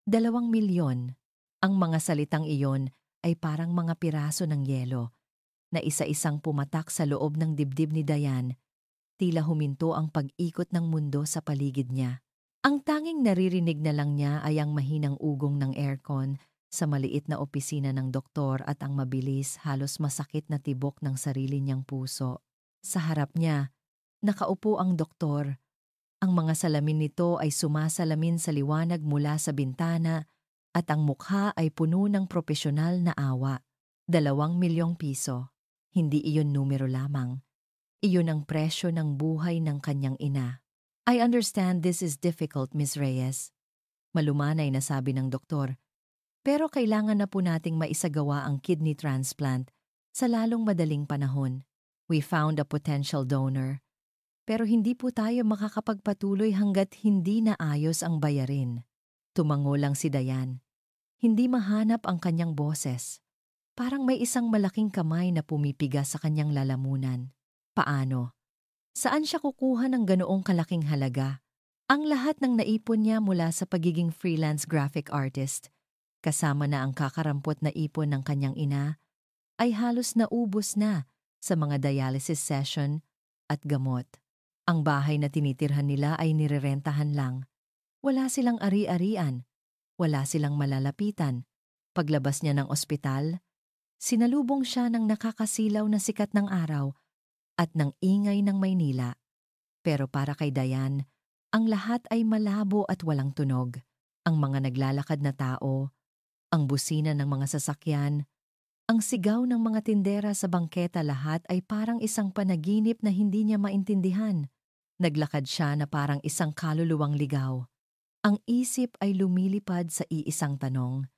2 milyon. Ang mga salitang iyon ay parang mga piraso ng yelo na isa-isang pumatak sa loob ng dibdib ni Dayan, tila huminto ang pag-ikot ng mundo sa paligid niya. Ang tanging naririnig na lang niya ay ang mahinang ugong ng aircon sa maliit na opisina ng doktor at ang mabilis, halos masakit na tibok ng sarili niyang puso. Sa harap niya, nakaupo ang doktor. Ang mga salamin nito ay sumasalamin sa liwanag mula sa bintana at ang mukha ay puno ng propesyonal na awa. 2 milyong piso. Hindi iyon numero lamang. Iyon ang presyo ng buhay ng kanyang ina. I understand this is difficult, Miss Reyes. Malumanay na sabi ng doktor. Pero kailangan na po nating maisagawa ang kidney transplant sa lalong madaling panahon. We found a potential donor. Pero hindi po tayo makakapagpatuloy hanggat hindi naayos ang bayarin. Tumango lang si Dayan. Hindi mahanap ang kanyang boses. Parang may isang malaking kamay na pumipiga sa kanyang lalamunan. Paano? Saan siya kukuha ng ganoong kalaking halaga? Ang lahat ng naipon niya mula sa pagiging freelance graphic artist, kasama na ang kakarampot na ipon ng kanyang ina, ay halos naubos na sa mga dialysis session at gamot. Ang bahay na tinitirhan nila ay nirerentahan lang. Wala silang ari-arian, wala silang malalapitan. Paglabas niya ng ospital, sinalubong siya ng nakakasilaw na sikat ng araw at ng ingay ng Maynila. Pero para kay Dayan, ang lahat ay malabo at walang tunog. Ang mga naglalakad na tao, ang busina ng mga sasakyan, ang sigaw ng mga tindera sa bangketa, lahat ay parang isang panaginip na hindi niya maintindihan. Naglakad siya na parang isang kaluluwang ligaw. Ang isip ay lumilipad sa iisang tanong.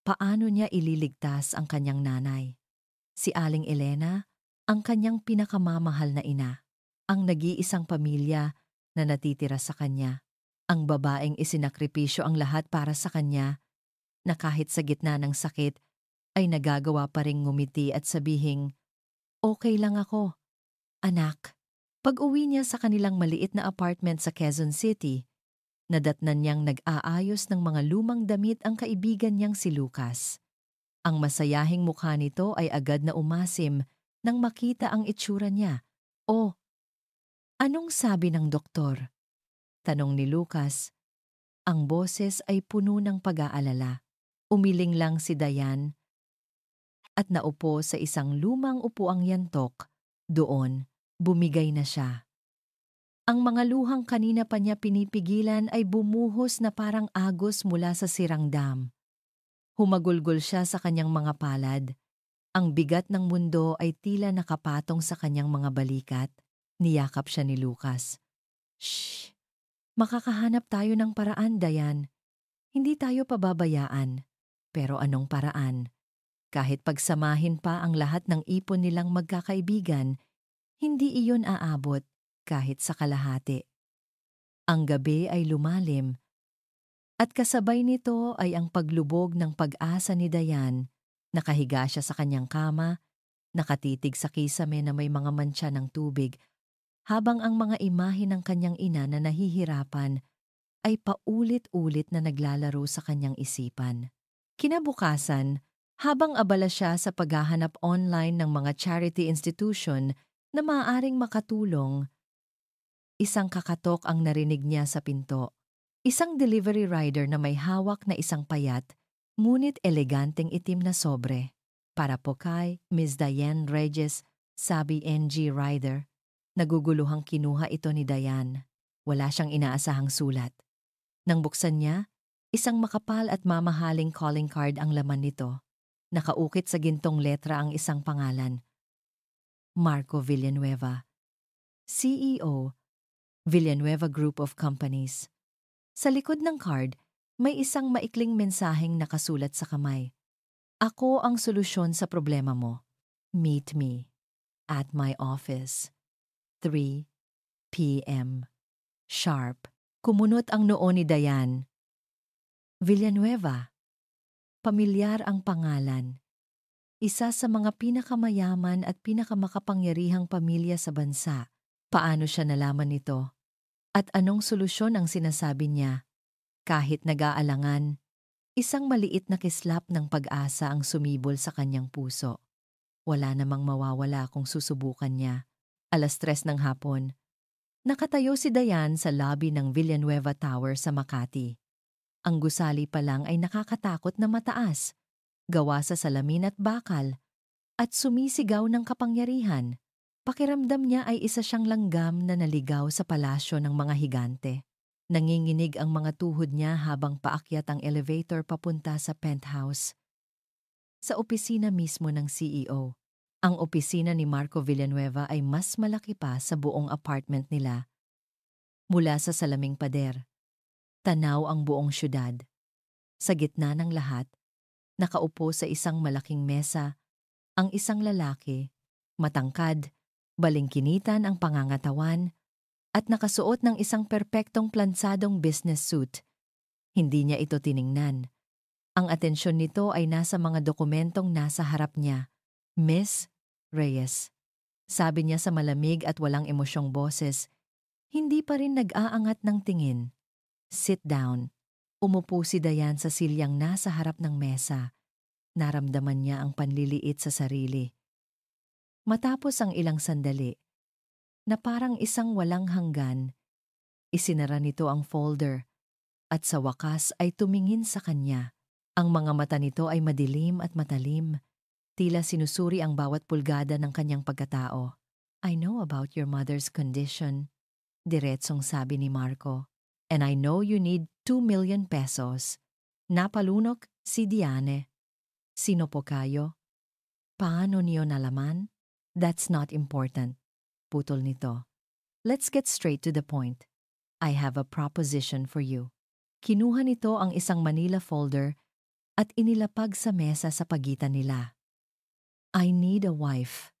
Paano niya ililigtas ang kanyang nanay? Si Aling Elena, ang kanyang pinakamamahal na ina. Ang nag-iisang pamilya na natitira sa kanya. Ang babaeng isinakripisyo ang lahat para sa kanya, na kahit sa gitna ng sakit ay nagagawa pa ring ngumiti at sabihing, "Okay lang ako, anak." Pag-uwi niya sa kanilang maliit na apartment sa Quezon City, nadatnan niyang nag-aayos ng mga lumang damit ang kaibigan niyang si Lucas. Ang masayahing mukha nito ay agad na umasim nang makita ang itsura niya. "Oh, anong sabi ng doktor?" tanong ni Lucas. Ang boses ay puno ng pag-aalala. Umiling lang si Dayan at naupo sa isang lumang upuang yantok. Doon, bumigay na siya. Ang mga luhang kanina pa niya pinipigilan ay bumuhos na parang agos mula sa sirang dam. Humagulgol siya sa kanyang mga palad. Ang bigat ng mundo ay tila nakapatong sa kanyang mga balikat. Niyakap siya ni Lucas. "Shh! Makakahanap tayo ng paraan, Dayan. Hindi tayo pababayaan." Pero anong paraan? Kahit pagsamahin pa ang lahat ng ipon nilang magkakaibigan, hindi iyon aabot kahit sa kalahati. Ang gabi ay lumalim at kasabay nito ay ang paglubog ng pag-asa ni Dayan. Nakahiga siya sa kanyang kama, nakatitig sa kisame na may mga mantsa ng tubig, habang ang mga imahe ng kanyang ina na nahihirapan ay paulit-ulit na naglalaro sa kanyang isipan. Kinabukasan, habang abala siya sa paghahanap online ng mga charity institution na maaaring makatulong, isang kakatok ang narinig niya sa pinto. Isang delivery rider na may hawak na isang payat, ngunit eleganteng itim na sobre. "Para po kay Ms. Diane Regis," sabi NG rider. Naguguluhang kinuha ito ni Dayan. Wala siyang inaasahang sulat. Nang buksan niya, isang makapal at mamahaling calling card ang laman nito. Nakaukit sa gintong letra ang isang pangalan. Marco Villanueva, CEO, Villanueva Group of Companies. Sa likod ng card, may isang maikling mensaheng nakasulat sa kamay. "Ako ang solusyon sa problema mo. Meet me at my office. 3 p.m. sharp." Kumunot ang noo ni Dayan. Villanueva. Pamilyar ang pangalan. Isa sa mga pinakamayaman at pinakamakapangyarihang pamilya sa bansa. Paano siya nalaman nito? At anong solusyon ang sinasabi niya? Kahit nag-aalangan, Isang maliit na kislap ng pag-asa ang sumibol sa kanyang puso. Wala namang mawawala kung susubukan niya. 3:00 ng hapon. Nakatayo si Dayan sa lobby ng Villanueva Tower sa Makati. Ang gusali pa lang ay nakakatakot na mataas, gawa sa salamin at bakal, at sumisigaw ng kapangyarihan. Pakiramdam niya ay isa siyang langgam na naligaw sa palasyo ng mga higante. Nanginginig ang mga tuhod niya habang paakyat ang elevator papunta sa penthouse. Sa opisina mismo ng CEO. Ang opisina ni Marco Villanueva ay mas malaki pa sa buong apartment nila. Mula sa salaming pader, tanaw ang buong syudad. Sa gitna ng lahat, nakaupo sa isang malaking mesa, ang isang lalaki, matangkad, balingkinitan ang pangangatawan, at nakasuot ng isang perpektong plansadong business suit. Hindi niya ito tiningnan. Ang atensyon nito ay nasa mga dokumentong nasa harap niya. Miss Reyes, sabi niya sa malamig at walang emosyong boses, hindi pa rin nag-aangat ng tingin. Sit down. Umupo si Dayan sa silyang nasa harap ng mesa. Naramdaman niya ang panliliit sa sarili. Matapos ang ilang sandali, na parang isang walang hanggan, isinara nito ang folder at sa wakas ay tumingin sa kanya. Ang mga mata nito ay madilim at matalim, tila sinusuri ang bawat pulgada ng kanyang pagkatao. I know about your mother's condition, diretsong sabi ni Marco. And I know you need 2 million pesos. Napalunok si Diane. Sino po kayo? Paano niyo nalaman? That's not important. Putol nito. Let's get straight to the point. I have a proposition for you. Kinuha nito ang isang Manila folder at inilapag sa mesa sa pagitan nila. I need a wife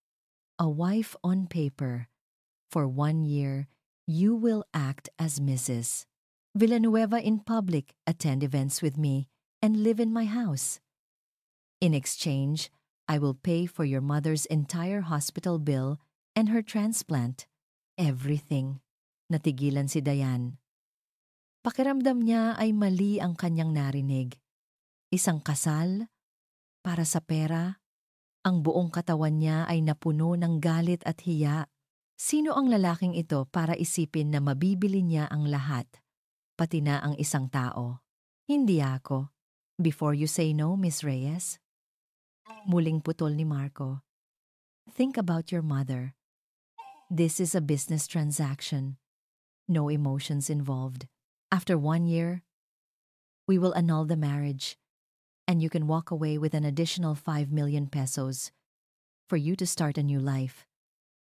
on paper. For 1 year, you will act as Mrs. Villanueva in public, attend events with me, and live in my house. In exchange, I will pay for your mother's entire hospital bill and her transplant. Everything. Natigilan si Dayan. Pakiramdam niya ay mali ang kanyang narinig. Isang kasal? Para sa pera? Ang buong katawan niya ay napuno ng galit at hiya. Sino ang lalaking ito para isipin na mabibili niya ang lahat, pati na ang isang tao? Hindi ako. Before you say no, Miss Reyes. Muling putol ni Marco. Think about your mother. This is a business transaction. No emotions involved. After 1 year, we will annul the marriage. And you can walk away with an additional 5 million pesos for you to start a new life.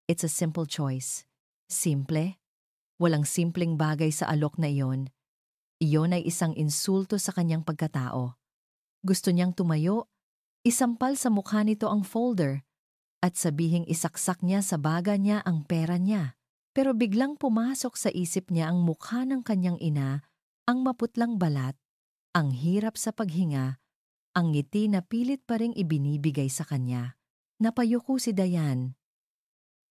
It's a simple choice. Simple? Walang simpleng bagay sa alok na iyon. Iyon ay isang insulto sa kanyang pagkatao. Gusto niyang tumayo, isampal sa mukha nito ang folder, at sabihing isaksak niya sa baga niya ang pera niya. Pero biglang pumasok sa isip niya ang mukha ng kanyang ina, ang maputlang balat, ang hirap sa paghinga, ang ngiti na pilit pa ring ibinibigay sa kanya. Napayuko si Dayan.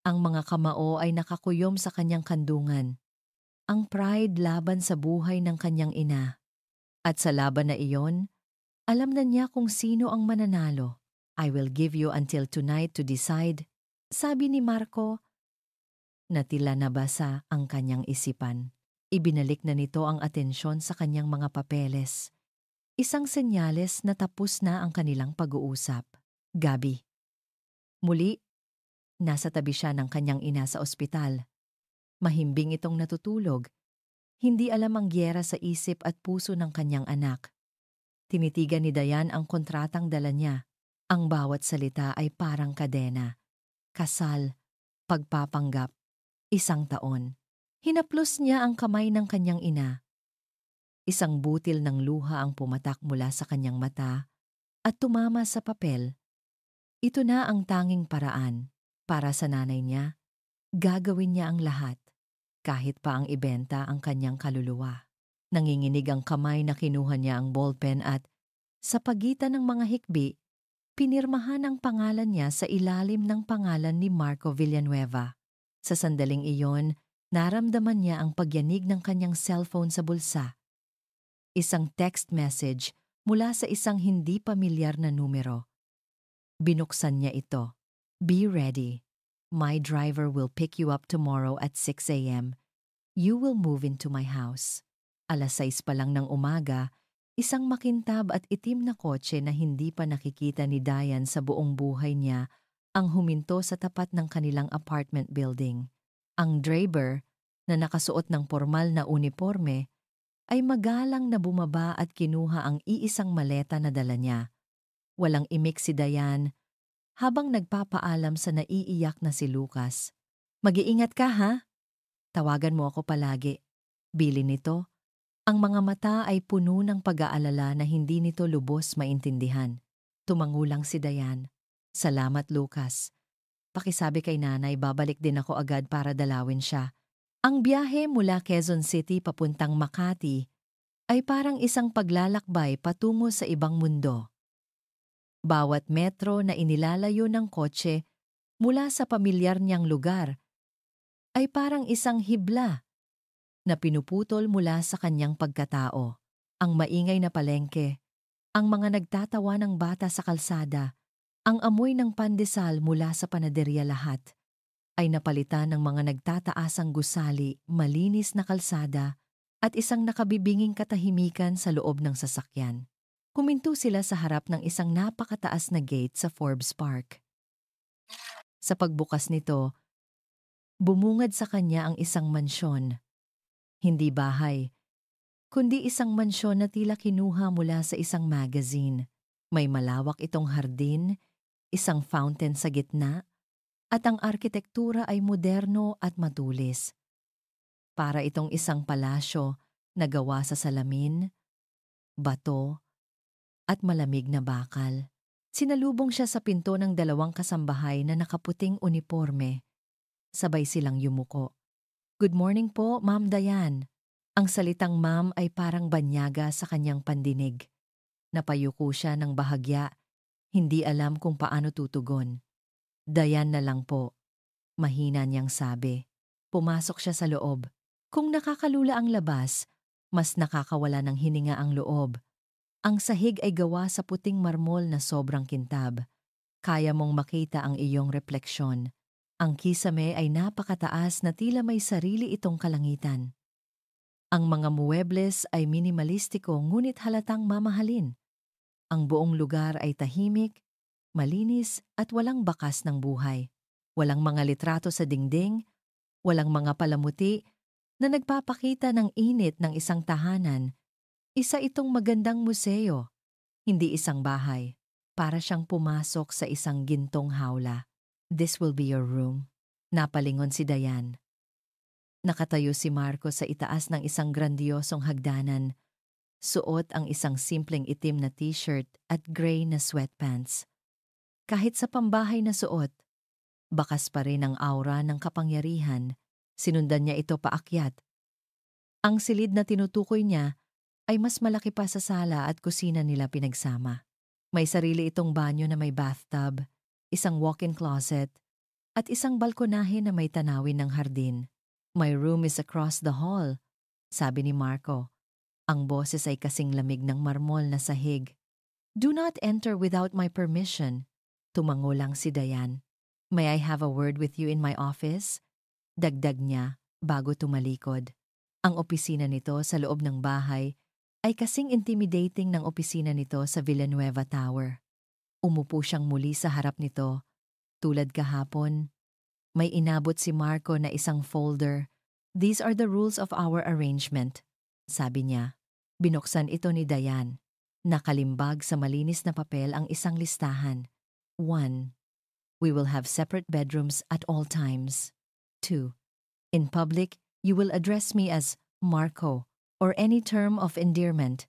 Ang mga kamao ay nakakuyom sa kanyang kandungan. Ang pride laban sa buhay ng kanyang ina. At sa laban na iyon, alam na niya kung sino ang mananalo. I will give you until tonight to decide, sabi ni Marco. Natila nabasa ang kanyang isipan. Ibinalik na nito ang atensyon sa kanyang mga papeles. Isang senyales na tapos na ang kanilang pag-uusap. Gabi. Muli, nasa tabi siya ng kanyang ina sa ospital. Mahimbing itong natutulog. Hindi alam ang giyera sa isip at puso ng kanyang anak. Tinitigan ni Dayan ang kontratang dala niya. Ang bawat salita ay parang kadena. Kasal, pagpapanggap, 1 taon. Hinaplos niya ang kamay ng kanyang ina. Isang butil ng luha ang pumatak mula sa kanyang mata at tumama sa papel. Ito na ang tanging paraan. Para sa nanay niya, gagawin niya ang lahat, kahit pa ang ibenta ang kanyang kaluluwa. Nanginginig ang kamay na kinuha niya ang ballpen at, sa pagitan ng mga hikbi, pinirmahan ang pangalan niya sa ilalim ng pangalan ni Marco Villanueva. Sa sandaling iyon, naramdaman niya ang pagyanig ng kanyang cellphone sa bulsa. Isang text message mula sa isang hindi pamilyar na numero. Binuksan niya ito. Be ready. My driver will pick you up tomorrow at 6 a.m. You will move into my house. 6:00 pa lang ng umaga, isang makintab at itim na kotse na hindi pa nakikita ni Diane sa buong buhay niya ang huminto sa tapat ng kanilang apartment building. Ang driver, na nakasuot ng formal na uniforme, ay magalang na bumaba at kinuha ang iisang maleta na dala niya. Walang imik si Diane habang nagpapaalam sa naiiyak na si Lucas. Mag-iingat ka ha? Tawagan mo ako palagi. Bili nito. Ang mga mata ay puno ng pag-aalala na hindi nito lubos maintindihan. Tumangulang si Diane. Salamat Lucas. Pakisabi kay nanay babalik din ako agad para dalawin siya. Ang biyahe mula Quezon City papuntang Makati ay parang isang paglalakbay patungo sa ibang mundo. Bawat metro na inilalayo ng kotse mula sa pamilyar niyang lugar ay parang isang hibla na pinuputol mula sa kanyang pagkatao. Ang maingay na palengke, ang mga nagtatawa ng bata sa kalsada, ang amoy ng pandesal mula sa panaderya lahat ay napalitan ng mga nagtataasang gusali, malinis na kalsada at isang nakabibinging katahimikan sa loob ng sasakyan. Huminto sila sa harap ng isang napakataas na gate sa Forbes Park. Sa pagbukas nito, bumungad sa kanya ang isang mansyon. Hindi bahay, kundi isang mansyon na tila kinuha mula sa isang magazine. May malawak itong hardin, isang fountain sa gitna, at ang arkitektura ay moderno at matulis. Para itong isang palasyo na gawa sa salamin, bato, at malamig na bakal. Sinalubong siya sa pinto ng dalawang kasambahay na nakaputing uniforme. Sabay silang yumuko. Good morning po, Ma'am Diane. Ang salitang ma'am ay parang banyaga sa kanyang pandinig. Napayuko siya ng bahagya, hindi alam kung paano tutugon. Diane na lang po. Mahina niyang sabi. Pumasok siya sa loob. Kung nakakalula ang labas, mas nakakawala ng hininga ang loob. Ang sahig ay gawa sa puting marmol na sobrang kintab. Kaya mong makita ang iyong refleksyon. Ang kisame ay napakataas na tila may sarili itong kalangitan. Ang mga muebles ay minimalistiko ngunit halatang mamahalin. Ang buong lugar ay tahimik, malinis at walang bakas ng buhay. Walang mga litrato sa dingding, walang mga palamuti na nagpapakita ng init ng isang tahanan. Isa itong magandang museo, hindi isang bahay. Para siyang pumasok sa isang gintong hawla. This will be your room. Napalingon si Diane. Nakatayo si Marco sa itaas ng isang grandiosong hagdanan. Suot ang isang simpleng itim na t-shirt at gray na sweatpants. Kahit sa pambahay na suot, bakas pa rin ang aura ng kapangyarihan. Sinundan niya ito paakyat. Ang silid na tinutukoy niya ay mas malaki pa sa sala at kusina nila pinagsama. May sarili itong banyo na may bathtub, isang walk-in closet, at isang balkonahe na may tanawin ng hardin. My room is across the hall, sabi ni Marco. Ang boses ay kasing lamig ng marmol na sahig. Do not enter without my permission. Tumango lang si Diane. May I have a word with you in my office? Dagdag niya bago tumalikod. Ang opisina nito sa loob ng bahay ay kasing intimidating ng opisina nito sa Villanueva Tower. Umupo siyang muli sa harap nito. Tulad kahapon, may inabot si Marco na isang folder. These are the rules of our arrangement, sabi niya. Binuksan ito ni Diane. Nakalimbag sa malinis na papel ang isang listahan. 1. We will have separate bedrooms at all times. 2. In public, you will address me as Marco or any term of endearment.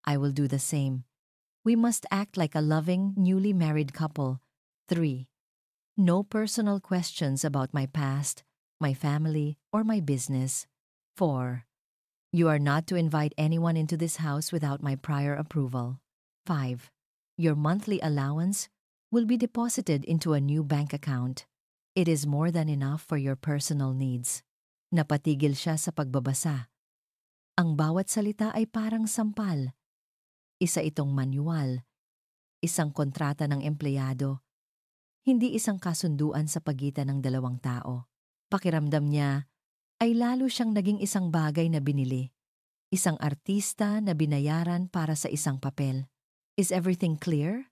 I will do the same. We must act like a loving, newly married couple. 3. No personal questions about my past, my family, or my business. 4. You are not to invite anyone into this house without my prior approval. 5. Your monthly allowance will be deposited into a new bank account. It is more than enough for your personal needs. Napatigil siya sa pagbabasa. Ang bawat salita ay parang sampal. Isa itong manual, isang kontrata ng empleyado, hindi isang kasunduan sa pagitan ng dalawang tao. Pakiramdam niya ay lalo siyang naging isang bagay na binili, isang artista na binayaran para sa isang papel. Is everything clear?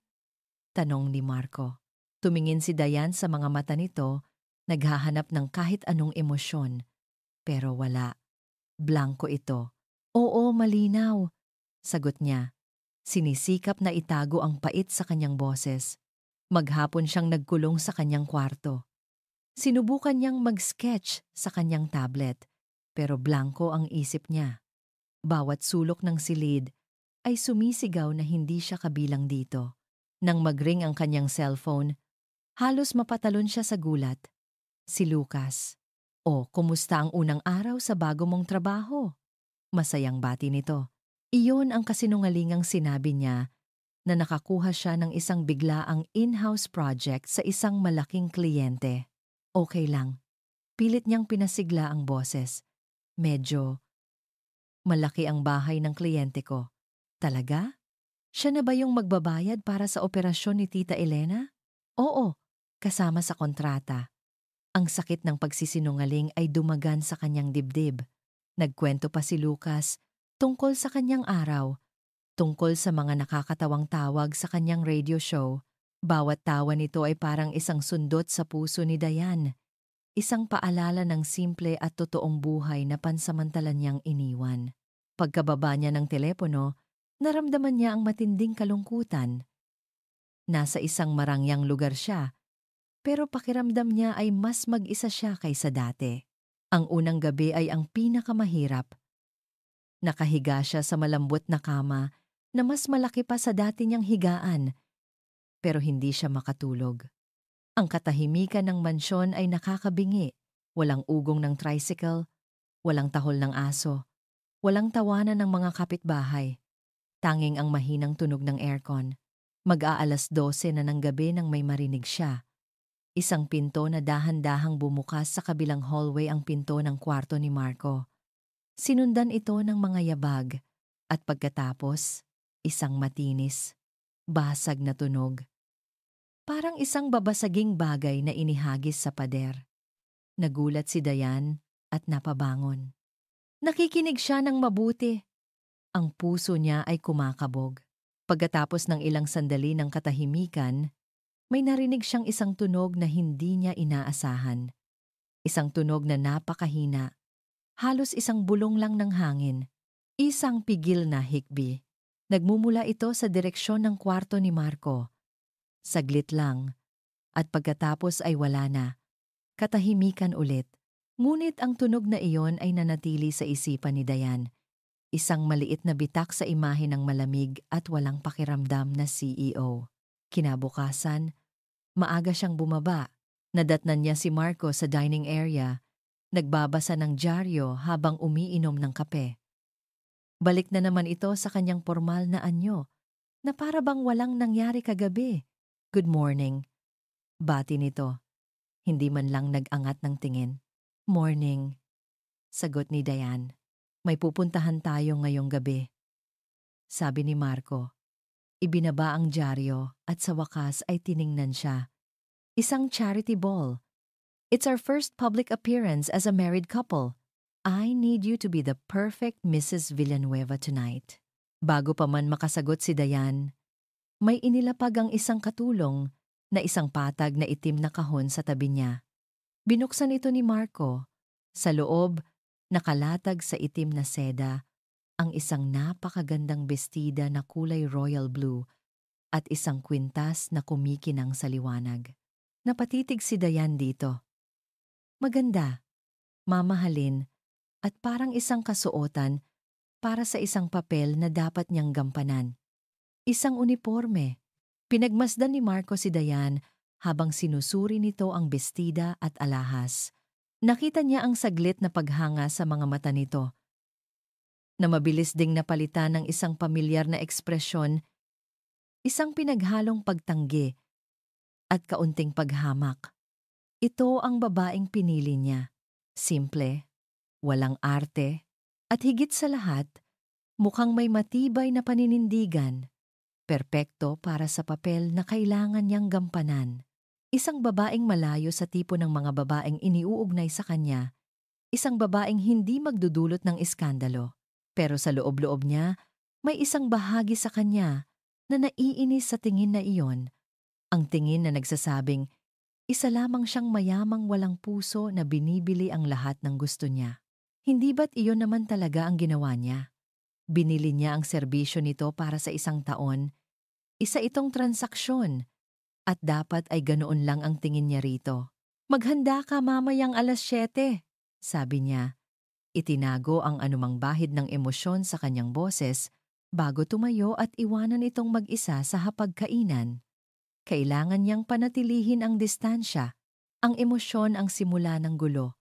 Tanong ni Marco. Tumingin si Dayan sa mga mata nito, naghahanap ng kahit anong emosyon. Pero wala. Blanko ito. Oo, malinaw. Sagot niya. Sinisikap na itago ang pait sa kanyang boses. Maghapon siyang nagkulong sa kanyang kwarto. Sinubukan niyang mag-sketch sa kanyang tablet, pero blanko ang isip niya. Bawat sulok ng silid ay sumisigaw na hindi siya kabilang dito. Nang mag-ring ang kanyang cellphone, halos mapatalon siya sa gulat. Si Lucas. O, kumusta ang unang araw sa bago mong trabaho? Masayang bati nito. Iyon ang kasinungalingang sinabi niya na nakakuha siya ng isang biglaang in-house project sa isang malaking kliyente. Okay lang. Pilit niyang pinasigla ang boses. Medyo malaki ang bahay ng kliyente ko. Talaga? Siya na ba yung magbabayad para sa operasyon ni Tita Elena? Oo, kasama sa kontrata. Ang sakit ng pagsisinungaling ay dumagan sa kanyang dibdib. Nagkwento pa si Lucas tungkol sa kanyang araw, tungkol sa mga nakakatawang tawag sa kanyang radio show. Bawat tawa nito ay parang isang sundot sa puso ni Dayan. Isang paalala ng simple at totoong buhay na pansamantalan niyang iniwan. Pagkababa niya ng telepono, naramdaman niya ang matinding kalungkutan. Nasa isang marangyang lugar siya, pero pakiramdam niya ay mas mag-isa siya kaysa dati. Ang unang gabi ay ang pinakamahirap. Nakahiga siya sa malambot na kama na mas malaki pa sa dati niyang higaan, pero hindi siya makatulog. Ang katahimikan ng mansyon ay nakakabingi. Walang ugong ng tricycle, walang tahol ng aso, walang tawanan ng mga kapitbahay. Tanging ang mahinang tunog ng aircon. Mag-aalas 12 na ng gabi nang may marinig siya. Isang pinto na dahan-dahang bumukas sa kabilang hallway ang pinto ng kwarto ni Marco. Sinundan ito ng mga yabag at pagkatapos, isang matinis, basag na tunog. Parang isang babasaging bagay na inihagis sa pader. Nagulat si Dayan at napabangon. Nakikinig siya ng mabuti. Ang puso niya ay kumakabog. Pagkatapos ng ilang sandali ng katahimikan, may narinig siyang isang tunog na hindi niya inaasahan. Isang tunog na napakahina. Halos isang bulong lang ng hangin. Isang pigil na hikbi. Nagmumula ito sa direksyon ng kwarto ni Marco. Saglit lang, at pagkatapos ay wala na. Katahimikan ulit. Ngunit ang tunog na iyon ay nanatili sa isipan ni Dayan. Isang maliit na bitak sa imahe ng malamig at walang pakiramdam na CEO. Kinabukasan, maaga siyang bumaba. Nadatnan niya si Marco sa dining area, nagbabasa ng dyaryo habang umiinom ng kape. Balik na naman ito sa kanyang formal na anyo, na para bang walang nangyari kagabi. Good morning. Bati nito. Hindi man lang nag-angat ng tingin. Morning. Sagot ni Dayan. May pupuntahan tayo ngayong gabi. Sabi ni Marco. Ibinaba ang dyaryo at sa wakas ay tiningnan siya. Isang charity ball. It's our first public appearance as a married couple. I need you to be the perfect Mrs. Villanueva tonight. Bago pa man makasagot si Dayan, may inilapag ang isang katulong na isang patag na itim na kahon sa tabi niya. Binuksan ito ni Marco. Sa loob, nakalatag sa itim na seda, ang isang napakagandang bestida na kulay royal blue at isang kwintas na kumikinang sa liwanag. Napatitig si Dayan dito. Maganda, mamahalin, at parang isang kasuotan para sa isang papel na dapat niyang gampanan. Isang uniforme. Pinagmasdan ni Marco si Dayan habang sinusuri nito ang bestida at alahas. Nakita niya ang saglit na paghanga sa mga mata nito, na mabilis ding napalitan ng isang pamilyar na ekspresyon, isang pinaghalong pagtanggi at kaunting paghamak. Ito ang babaeng pinili niya. Simple, walang arte, at higit sa lahat, Mukhang may matibay na paninindigan. Perpekto para sa papel na kailangan niyang gampanan. Isang babaeng malayo sa tipo ng mga babaeng iniuugnay sa kanya. Isang babaeng hindi magdudulot ng iskandalo. Pero sa loob-loob niya, may isang bahagi sa kanya na naiinis sa tingin na iyon. Ang tingin na nagsasabing, isa lamang siyang mayamang walang puso na binibili ang lahat ng gusto niya. Hindi ba't iyon naman talaga ang ginawa niya? Binili niya ang serbisyo nito para sa isang taon. Isa itong transaksyon. At dapat ay ganoon lang ang tingin niya rito. Maghanda ka mamayang 7:00, sabi niya. Itinago ang anumang bahid ng emosyon sa kanyang boses bago tumayo at iwanan itong mag-isa sa hapagkainan. Kailangan niyang panatilihin ang distansya. Ang emosyon ang simula ng gulo.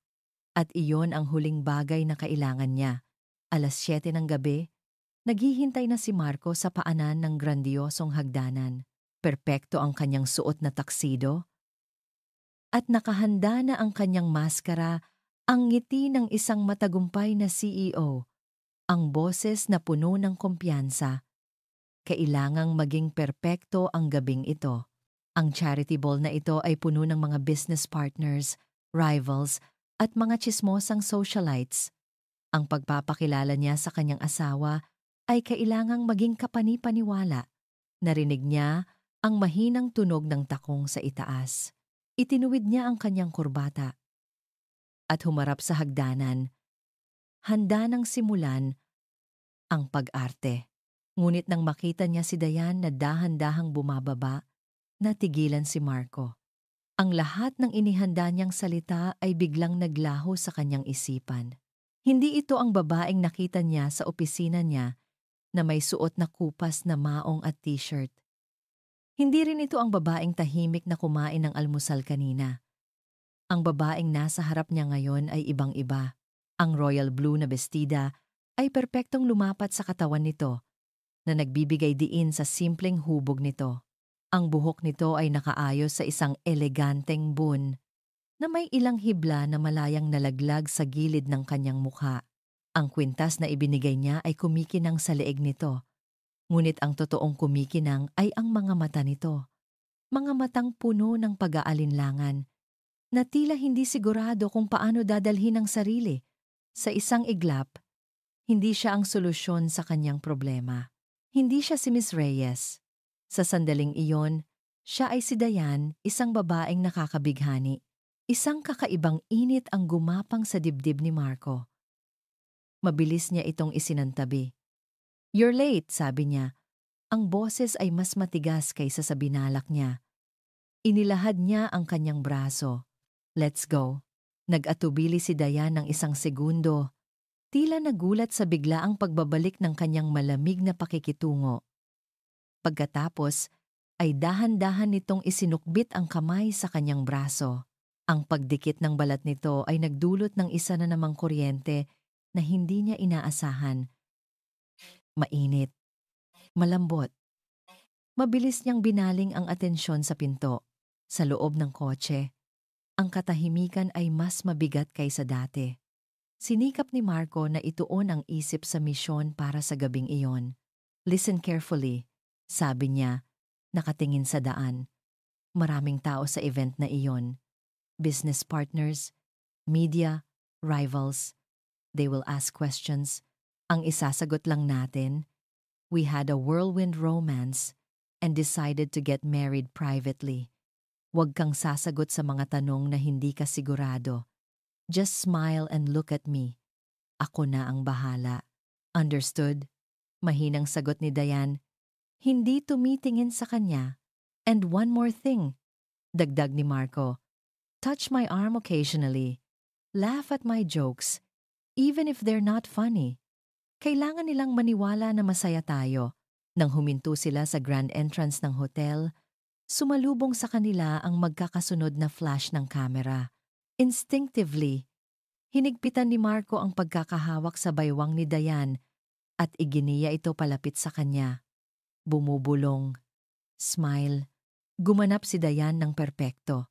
At iyon ang huling bagay na kailangan niya. 7:00 ng gabi, naghihintay na si Marco sa paanan ng grandiosong hagdanan. Perpekto ang kanyang suot na taksido. At nakahanda na ang kanyang maskara, ang ngiti ng isang matagumpay na CEO. Ang boses na puno ng kumpiyansa. Kailangang maging perpekto ang gabing ito. Ang charity ball na ito ay puno ng mga business partners, rivals, at mga tsismosang socialites. Ang pagpapakilala niya sa kanyang asawa ay kailangang maging kapani-paniwala. Narinig niya ang mahinang tunog ng takong sa itaas. Itinuwid niya ang kanyang kurbata at humarap sa hagdanan. Handa nang simulan ang pag-arte. Ngunit nang makita niya si Dayan na dahan-dahang bumababa, natigilan si Marco. Ang lahat ng inihanda niyang salita ay biglang naglaho sa kanyang isipan. Hindi ito ang babaeng nakita niya sa opisina niya na may suot na kupas na maong at t-shirt. Hindi rin ito ang babaeng tahimik na kumain ng almusal kanina. Ang babaeng nasa harap niya ngayon ay ibang-iba. Ang royal blue na bestida ay perpektong lumapat sa katawan nito, na nagbibigay diin sa simpleng hubog nito. Ang buhok nito ay nakaayos sa isang eleganteng bun, na may ilang hibla na malayang nalaglag sa gilid ng kanyang mukha. Ang kwintas na ibinigay niya ay kumikinang sa leeg nito. Ngunit ang totoong kumikinang ay ang mga mata nito. Mga matang puno ng pag-aalinlangan, na tila hindi sigurado kung paano dadalhin ang sarili. Sa isang iglap, hindi siya ang solusyon sa kanyang problema. Hindi siya si Miss Reyes. Sa sandaling iyon, siya ay si Dayan, isang babaeng nakakabighani. Isang kakaibang init ang gumapang sa dibdib ni Marco. Mabilis niya itong isinantabi. "You're late," sabi niya. Ang boses ay mas matigas kaysa sa binalak niya. Inilahad niya ang kanyang braso. "Let's go." Nag-atubili si Dayan ng isang segundo. Tila nagulat sa biglaang pagbabalik ng kanyang malamig na pakikitungo. Pagkatapos, ay dahan-dahan nitong isinukbit ang kamay sa kanyang braso. Ang pagdikit ng balat nito ay nagdulot ng isa na namang kuryente na hindi niya inaasahan. Mainit. Malambot. Mabilis niyang binaling ang atensyon sa pinto. Sa loob ng kotse, ang katahimikan ay mas mabigat kaysa dati. Sinikap ni Marco na ituon ang isip sa misyon para sa gabing iyon. "Listen carefully," sabi niya, nakatingin sa daan. Maraming tao sa event na iyon. Business partners, media, rivals. They will ask questions. Ang isasagot lang natin, we had a whirlwind romance and decided to get married privately. Huwag kang sasagot sa mga tanong na hindi ka sigurado. Just smile and look at me. Ako na ang bahala. Understood? Mahinang sagot ni Dayan. Hindi tumitingin sa kanya. And one more thing, dagdag ni Marco. Touch my arm occasionally. Laugh at my jokes, even if they're not funny. Kailangan nilang maniwala na masaya tayo. Nang huminto sila sa grand entrance ng hotel, sumalubong sa kanila ang magkakasunod na flash ng kamera. Instinctively, hinigpitan ni Marco ang pagkakahawak sa baywang ni Dayan at iginiya ito palapit sa kanya. Bumubulong. Smile. Gumanap si Dayan ng perpekto.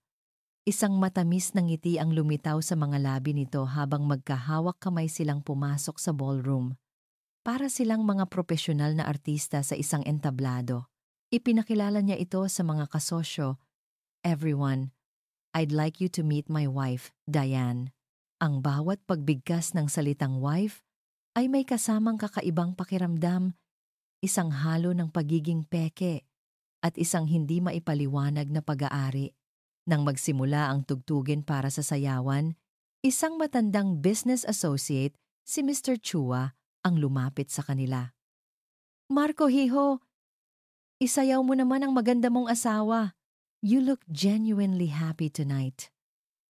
Isang matamis na ngiti ang lumitaw sa mga labi nito habang magkahawak kamay silang pumasok sa ballroom. para silang mga propesyonal na artista sa isang entablado. Ipinakilala niya ito sa mga kasosyo. Everyone, I'd like you to meet my wife, Diane. Ang bawat pagbigkas ng salitang wife ay may kasamang kakaibang pakiramdam, isang halo ng pagiging peke at isang hindi maipaliwanag na pag-aari. Nang magsimula ang tugtugin para sa sayawan, isang matandang business associate, si Mr. Chua, ang lumapit sa kanila. Marco Hijo, isayaw mo naman ang maganda mong asawa. You look genuinely happy tonight.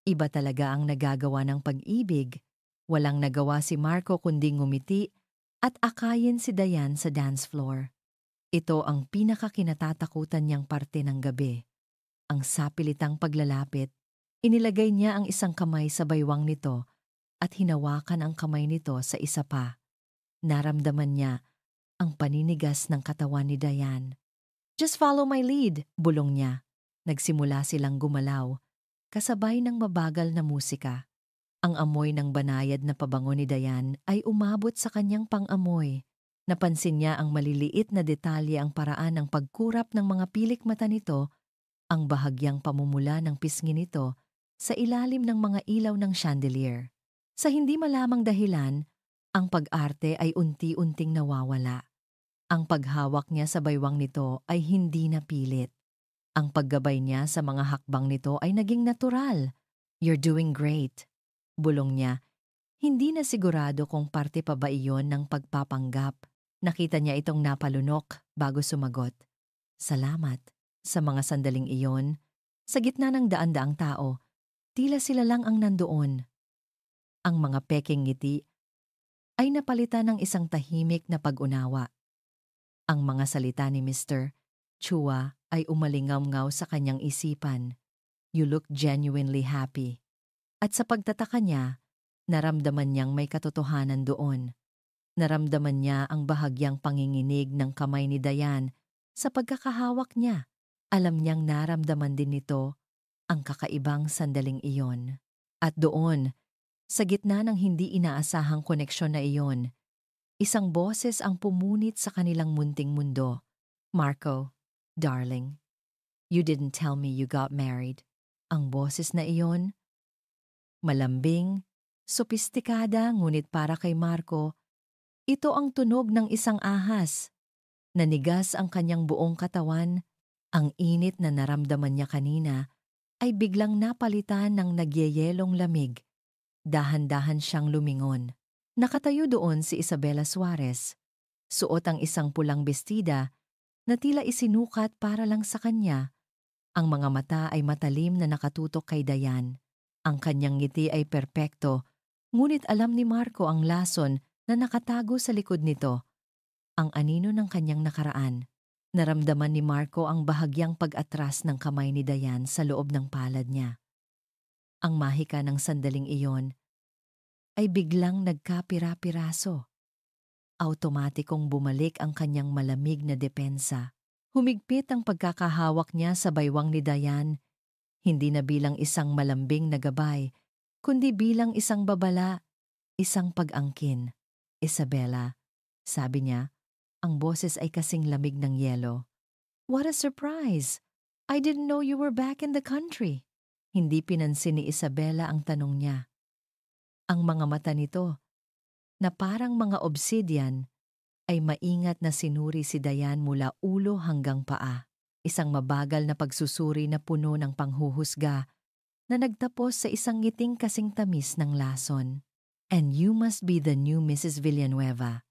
Iba talaga ang nagagawa ng pag-ibig. Walang nagawa si Marco kundi ngumiti at akayin si Diane sa dance floor. Ito ang pinakakinatatakutan niyang parte ng gabi. Ang sapilitang paglalapit, inilagay niya ang isang kamay sa baywang nito at hinawakan ang kamay nito sa isa pa. Naramdaman niya ang paninigas ng katawan ni Diane. Just follow my lead, bulong niya. Nagsimula silang gumalaw, kasabay ng mabagal na musika. Ang amoy ng banayad na pabango ni Diane ay umabot sa kanyang pang-amoy. Napansin niya ang maliliit na detalye, ang paraan ng pagkurap ng mga pilik mata nito, ang bahagyang pamumula ng pisngi nito sa ilalim ng mga ilaw ng chandelier. Sa hindi malamang dahilan, ang pag-arte ay unti-unting nawawala. Ang paghawak niya sa baywang nito ay hindi napilit. Ang paggabay niya sa mga hakbang nito ay naging natural. You're doing great, bulong niya. Hindi na sigurado kung parte pa ba iyon ng pagpapanggap. Nakita niya itong napalunok bago sumagot. Salamat. Sa mga sandaling iyon, sa gitna ng daan-daang tao, tila sila lang ang nandoon. Ang mga peking ngiti ay napalitan ng isang tahimik na pag-unawa. Ang mga salita ni Mr. Chua ay umalingaw-ngaw sa kanyang isipan. You look genuinely happy. At sa pagtataka niya, naramdaman niyang may katotohanan doon. Naramdaman niya ang bahagyang panginginig ng kamay ni Diane sa pagkakahawak niya. Alam niyang naramdaman din nito ang kakaibang sandaling iyon. At doon, sa gitna ng hindi inaasahang koneksyon na iyon, isang boses ang pumunit sa kanilang munting mundo. Marco, darling, you didn't tell me you got married. Ang boses na iyon, malambing, sopistikada, ngunit para kay Marco, ito ang tunog ng isang ahas. Nanigas ang kanyang buong katawan. Ang init na naramdaman niya kanina ay biglang napalitan ng nagyeyelong lamig. Dahan-dahan siyang lumingon. Nakatayo doon si Isabela Suarez. Suot ang isang pulang bestida na tila isinukat para lang sa kanya. Ang mga mata ay matalim na nakatutok kay Diane. Ang kanyang ngiti ay perpekto, ngunit alam ni Marco ang lason na nakatago sa likod nito. Ang anino ng kanyang nakaraan. Naramdaman ni Marco ang bahagyang pag-atras ng kamay ni Diane sa loob ng palad niya. Ang mahika ng sandaling iyon ay biglang nagkapira-piraso. Automatikong bumalik ang kanyang malamig na depensa. Humigpit ang pagkakahawak niya sa baywang ni Diane, hindi na bilang isang malambing na gabay, kundi bilang isang babala, isang pag-angkin. Isabela, sabi niya, ang boses ay kasing lamig ng yelo. What a surprise! I didn't know you were back in the country. Hindi pinansin ni Isabela ang tanong niya. Ang mga mata nito, na parang mga obsidian, ay maingat na sinuri si Diane mula ulo hanggang paa. Isang mabagal na pagsusuri na puno ng panghuhusga na nagtapos sa isang ngiting kasing tamis ng lason. And you must be the new Mrs. Villanueva,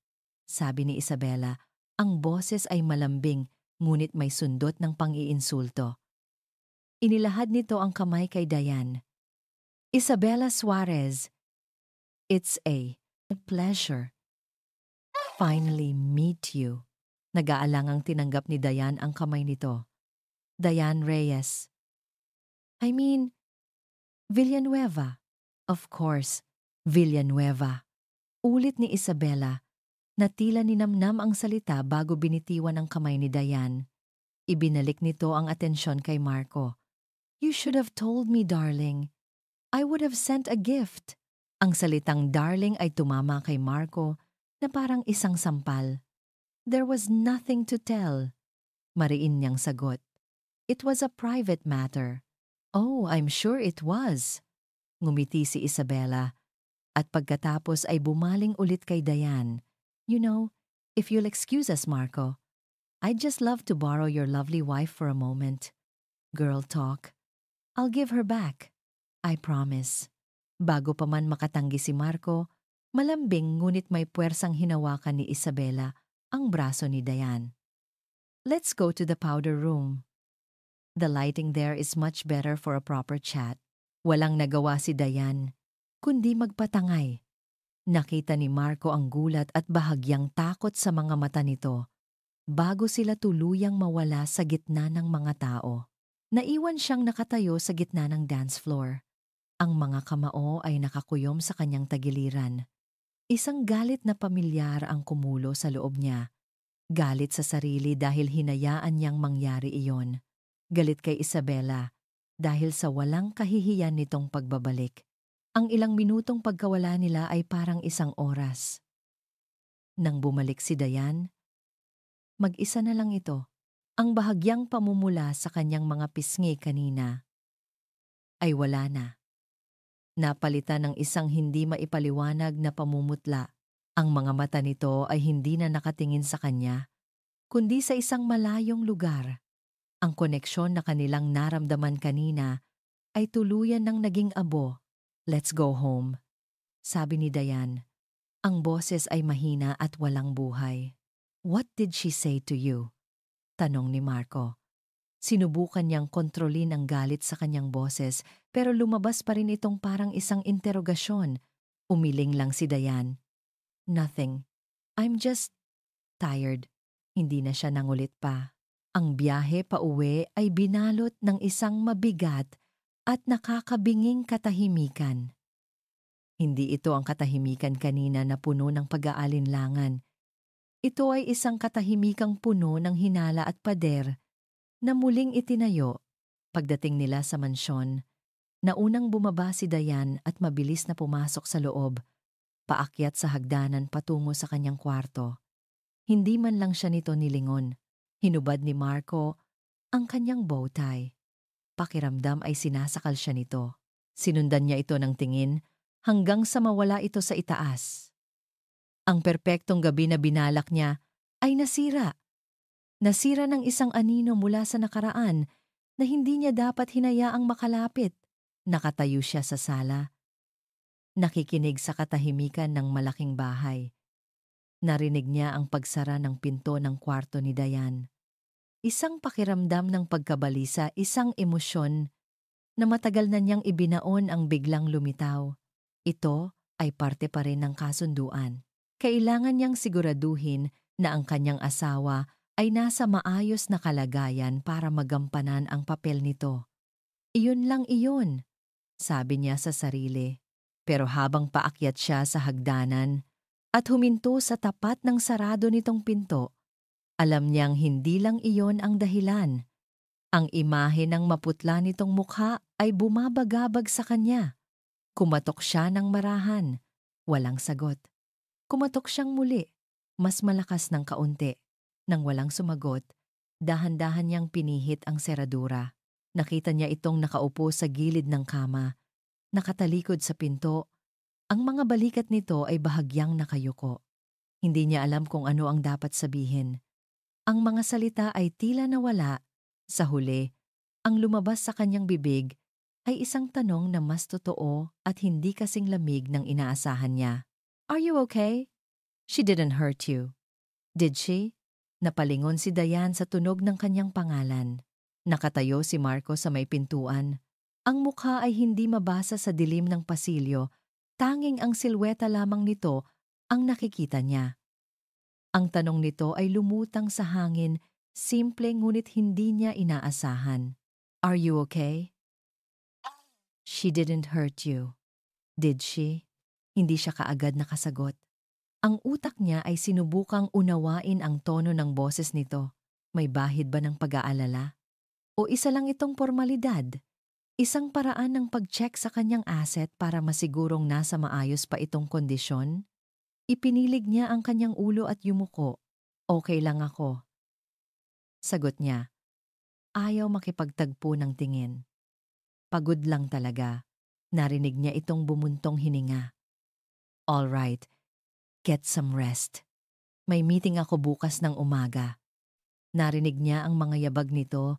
sabi ni Isabela. Ang boses ay malambing, ngunit may sundot ng pang-iinsulto. Inilahad nito ang kamay kay Diane. Isabela Suarez, it's a pleasure. Finally meet you. Nag-aalangang tinanggap ni Diane ang kamay nito. Diane Reyes. I mean, Villanueva. Of course, Villanueva. Ulit ni Isabela, na tila ninamnam ang salita bago binitiwan ang kamay ni Diane. Ibinalik nito ang atensyon kay Marco. You should have told me, darling. I would have sent a gift. Ang salitang darling ay tumama kay Marco na parang isang sampal. There was nothing to tell. Mariin niyang sagot. It was a private matter. Oh, I'm sure it was. Ngumiti si Isabela at pagkatapos ay bumaling ulit kay Dayan. You know, if you'll excuse us, Marco, I'd just love to borrow your lovely wife for a moment. Girl talk. I'll give her back. I promise. Bago pa man makatanggi si Marco, malambing ngunit may puwersang hinawakan ni Isabela ang braso ni Dayan. Let's go to the powder room. The lighting there is much better for a proper chat. Walang nagawa si Dayan, kundi magpatangay. Nakita ni Marco ang gulat at bahagyang takot sa mga mata nito bago sila tuluyang mawala sa gitna ng mga tao. Naiwan siyang nakatayo sa gitna ng dance floor. Ang mga kamao ay nakakuyom sa kanyang tagiliran. Isang galit na pamilyar ang kumulo sa loob niya. Galit sa sarili dahil hinayaan niyang mangyari iyon. Galit kay Isabela dahil sa walang kahihiyan nitong pagbabalik. Ang ilang minutong pagkawala nila ay parang isang oras. Nang bumalik si Dayan, mag-isa na lang ito. Ang bahagyang pamumula sa kanyang mga pisngi kanina ay wala na. Napalitan ng isang hindi maipaliwanag na pamumutla. Ang mga mata nito ay hindi na nakatingin sa kanya, kundi sa isang malayong lugar. Ang koneksyon na kanilang naramdaman kanina ay tuluyan ng naging abo. Let's go home, sabi ni Dayan. Ang boses ay mahina at walang buhay. What did she say to you? Tanong ni Marco. Sinubukan niyang kontrolin ang galit sa kanyang boses pero lumabas pa rin itong parang isang interogasyon. Umiling lang si Dayan. Nothing. I'm just tired. Hindi na siya nangulit pa. Ang biyahe pauwi ay binalot ng isang mabigat at nakakabinging katahimikan. Hindi ito ang katahimikan kanina na puno ng pag-aalinlangan. Ito ay isang katahimikang puno ng hinala at pader na muling itinayo pagdating nila sa mansyon. Naunang bumaba si Dayan at mabilis na pumasok sa loob, paakyat sa hagdanan patungo sa kanyang kwarto. Hindi man lang siya nito nilingon. Hinubad ni Marco ang kanyang bowtie. Pakiramdam ay sinasakal siya nito. Sinundan niya ito ng tingin hanggang sa mawala ito sa itaas. Ang perpektong gabi na binalak niya ay nasira. Nasira ng isang anino mula sa nakaraan na hindi niya dapat hinayaang makalapit. Nakatayo siya sa sala. Nakikinig sa katahimikan ng malaking bahay. Narinig niya ang pagsara ng pinto ng kwarto ni Dayan. Isang pakiramdam ng pagkabalisa, isang emosyon na matagal na niyang ibinaon ang biglang lumitaw. Ito ay parte pa rin ng kasunduan. Kailangan niyang siguraduhin na ang kanyang asawa ay nasa maayos na kalagayan para magampanan ang papel nito. Iyon lang iyon, sabi niya sa sarili. Pero habang paakyat siya sa hagdanan at huminto sa tapat ng sarado nitong pinto, alam niyang hindi lang iyon ang dahilan. Ang imahe ng maputla nitong mukha ay bumabagabag sa kanya. Kumatok siya ng marahan. Walang sagot. Kumatok siyang muli, mas malakas ng kaunti. Nang walang sumagot, dahan-dahan niyang pinihit ang seradura. Nakita niya itong nakaupo sa gilid ng kama, nakatalikod sa pinto. Ang mga balikat nito ay bahagyang nakayuko. Hindi niya alam kung ano ang dapat sabihin. Ang mga salita ay tila nawala. Sa huli, ang lumabas sa kanyang bibig ay isang tanong na mas totoo at hindi kasing lamig ng inaasahan niya. Are you okay? She didn't hurt you. Did she? Napalingon si Dayan sa tunog ng kanyang pangalan. Nakatayo si Marco sa may pintuan. Ang mukha ay hindi mabasa sa dilim ng pasilyo, tanging ang silweta lamang nito ang nakikita niya. Ang tanong nito ay lumutang sa hangin, simple ngunit hindi niya inaasahan. Are you okay? She didn't hurt you. Did she? Hindi siya kaagad nakasagot. Ang utak niya ay sinubukang unawain ang tono ng boses nito. May bahid ba ng pag-aalala? O isa lang itong formalidad? Isang paraan ng pag-check sa kanyang asset para masigurong nasa maayos pa itong kondisyon? Ipinilig niya ang kanyang ulo at yumuko. Okay lang ako. Sagot niya, ayaw makipagtagpo ng tingin. Pagod lang talaga. Narinig niya itong bumuntong hininga. All right, get some rest. May meeting ako bukas ng umaga. Narinig niya ang mga yabag nito,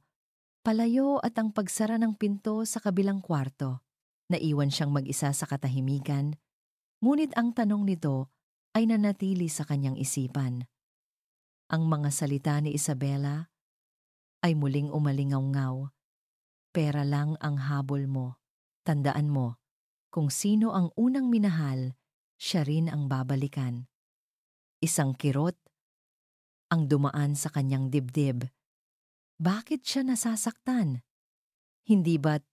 palayo at ang pagsara ng pinto sa kabilang kwarto. Naiwan siyang mag-isa sa katahimikan, ngunit ang tanong nito ay nanatili sa kanyang isipan. Ang mga salita ni Isabela ay muling umalingaw-ngaw. Pera lang ang habol mo. Tandaan mo, kung sino ang unang minahal, siya rin ang babalikan. Isang kirot ang dumaan sa kanyang dibdib. Bakit siya nasasaktan? Hindi ba't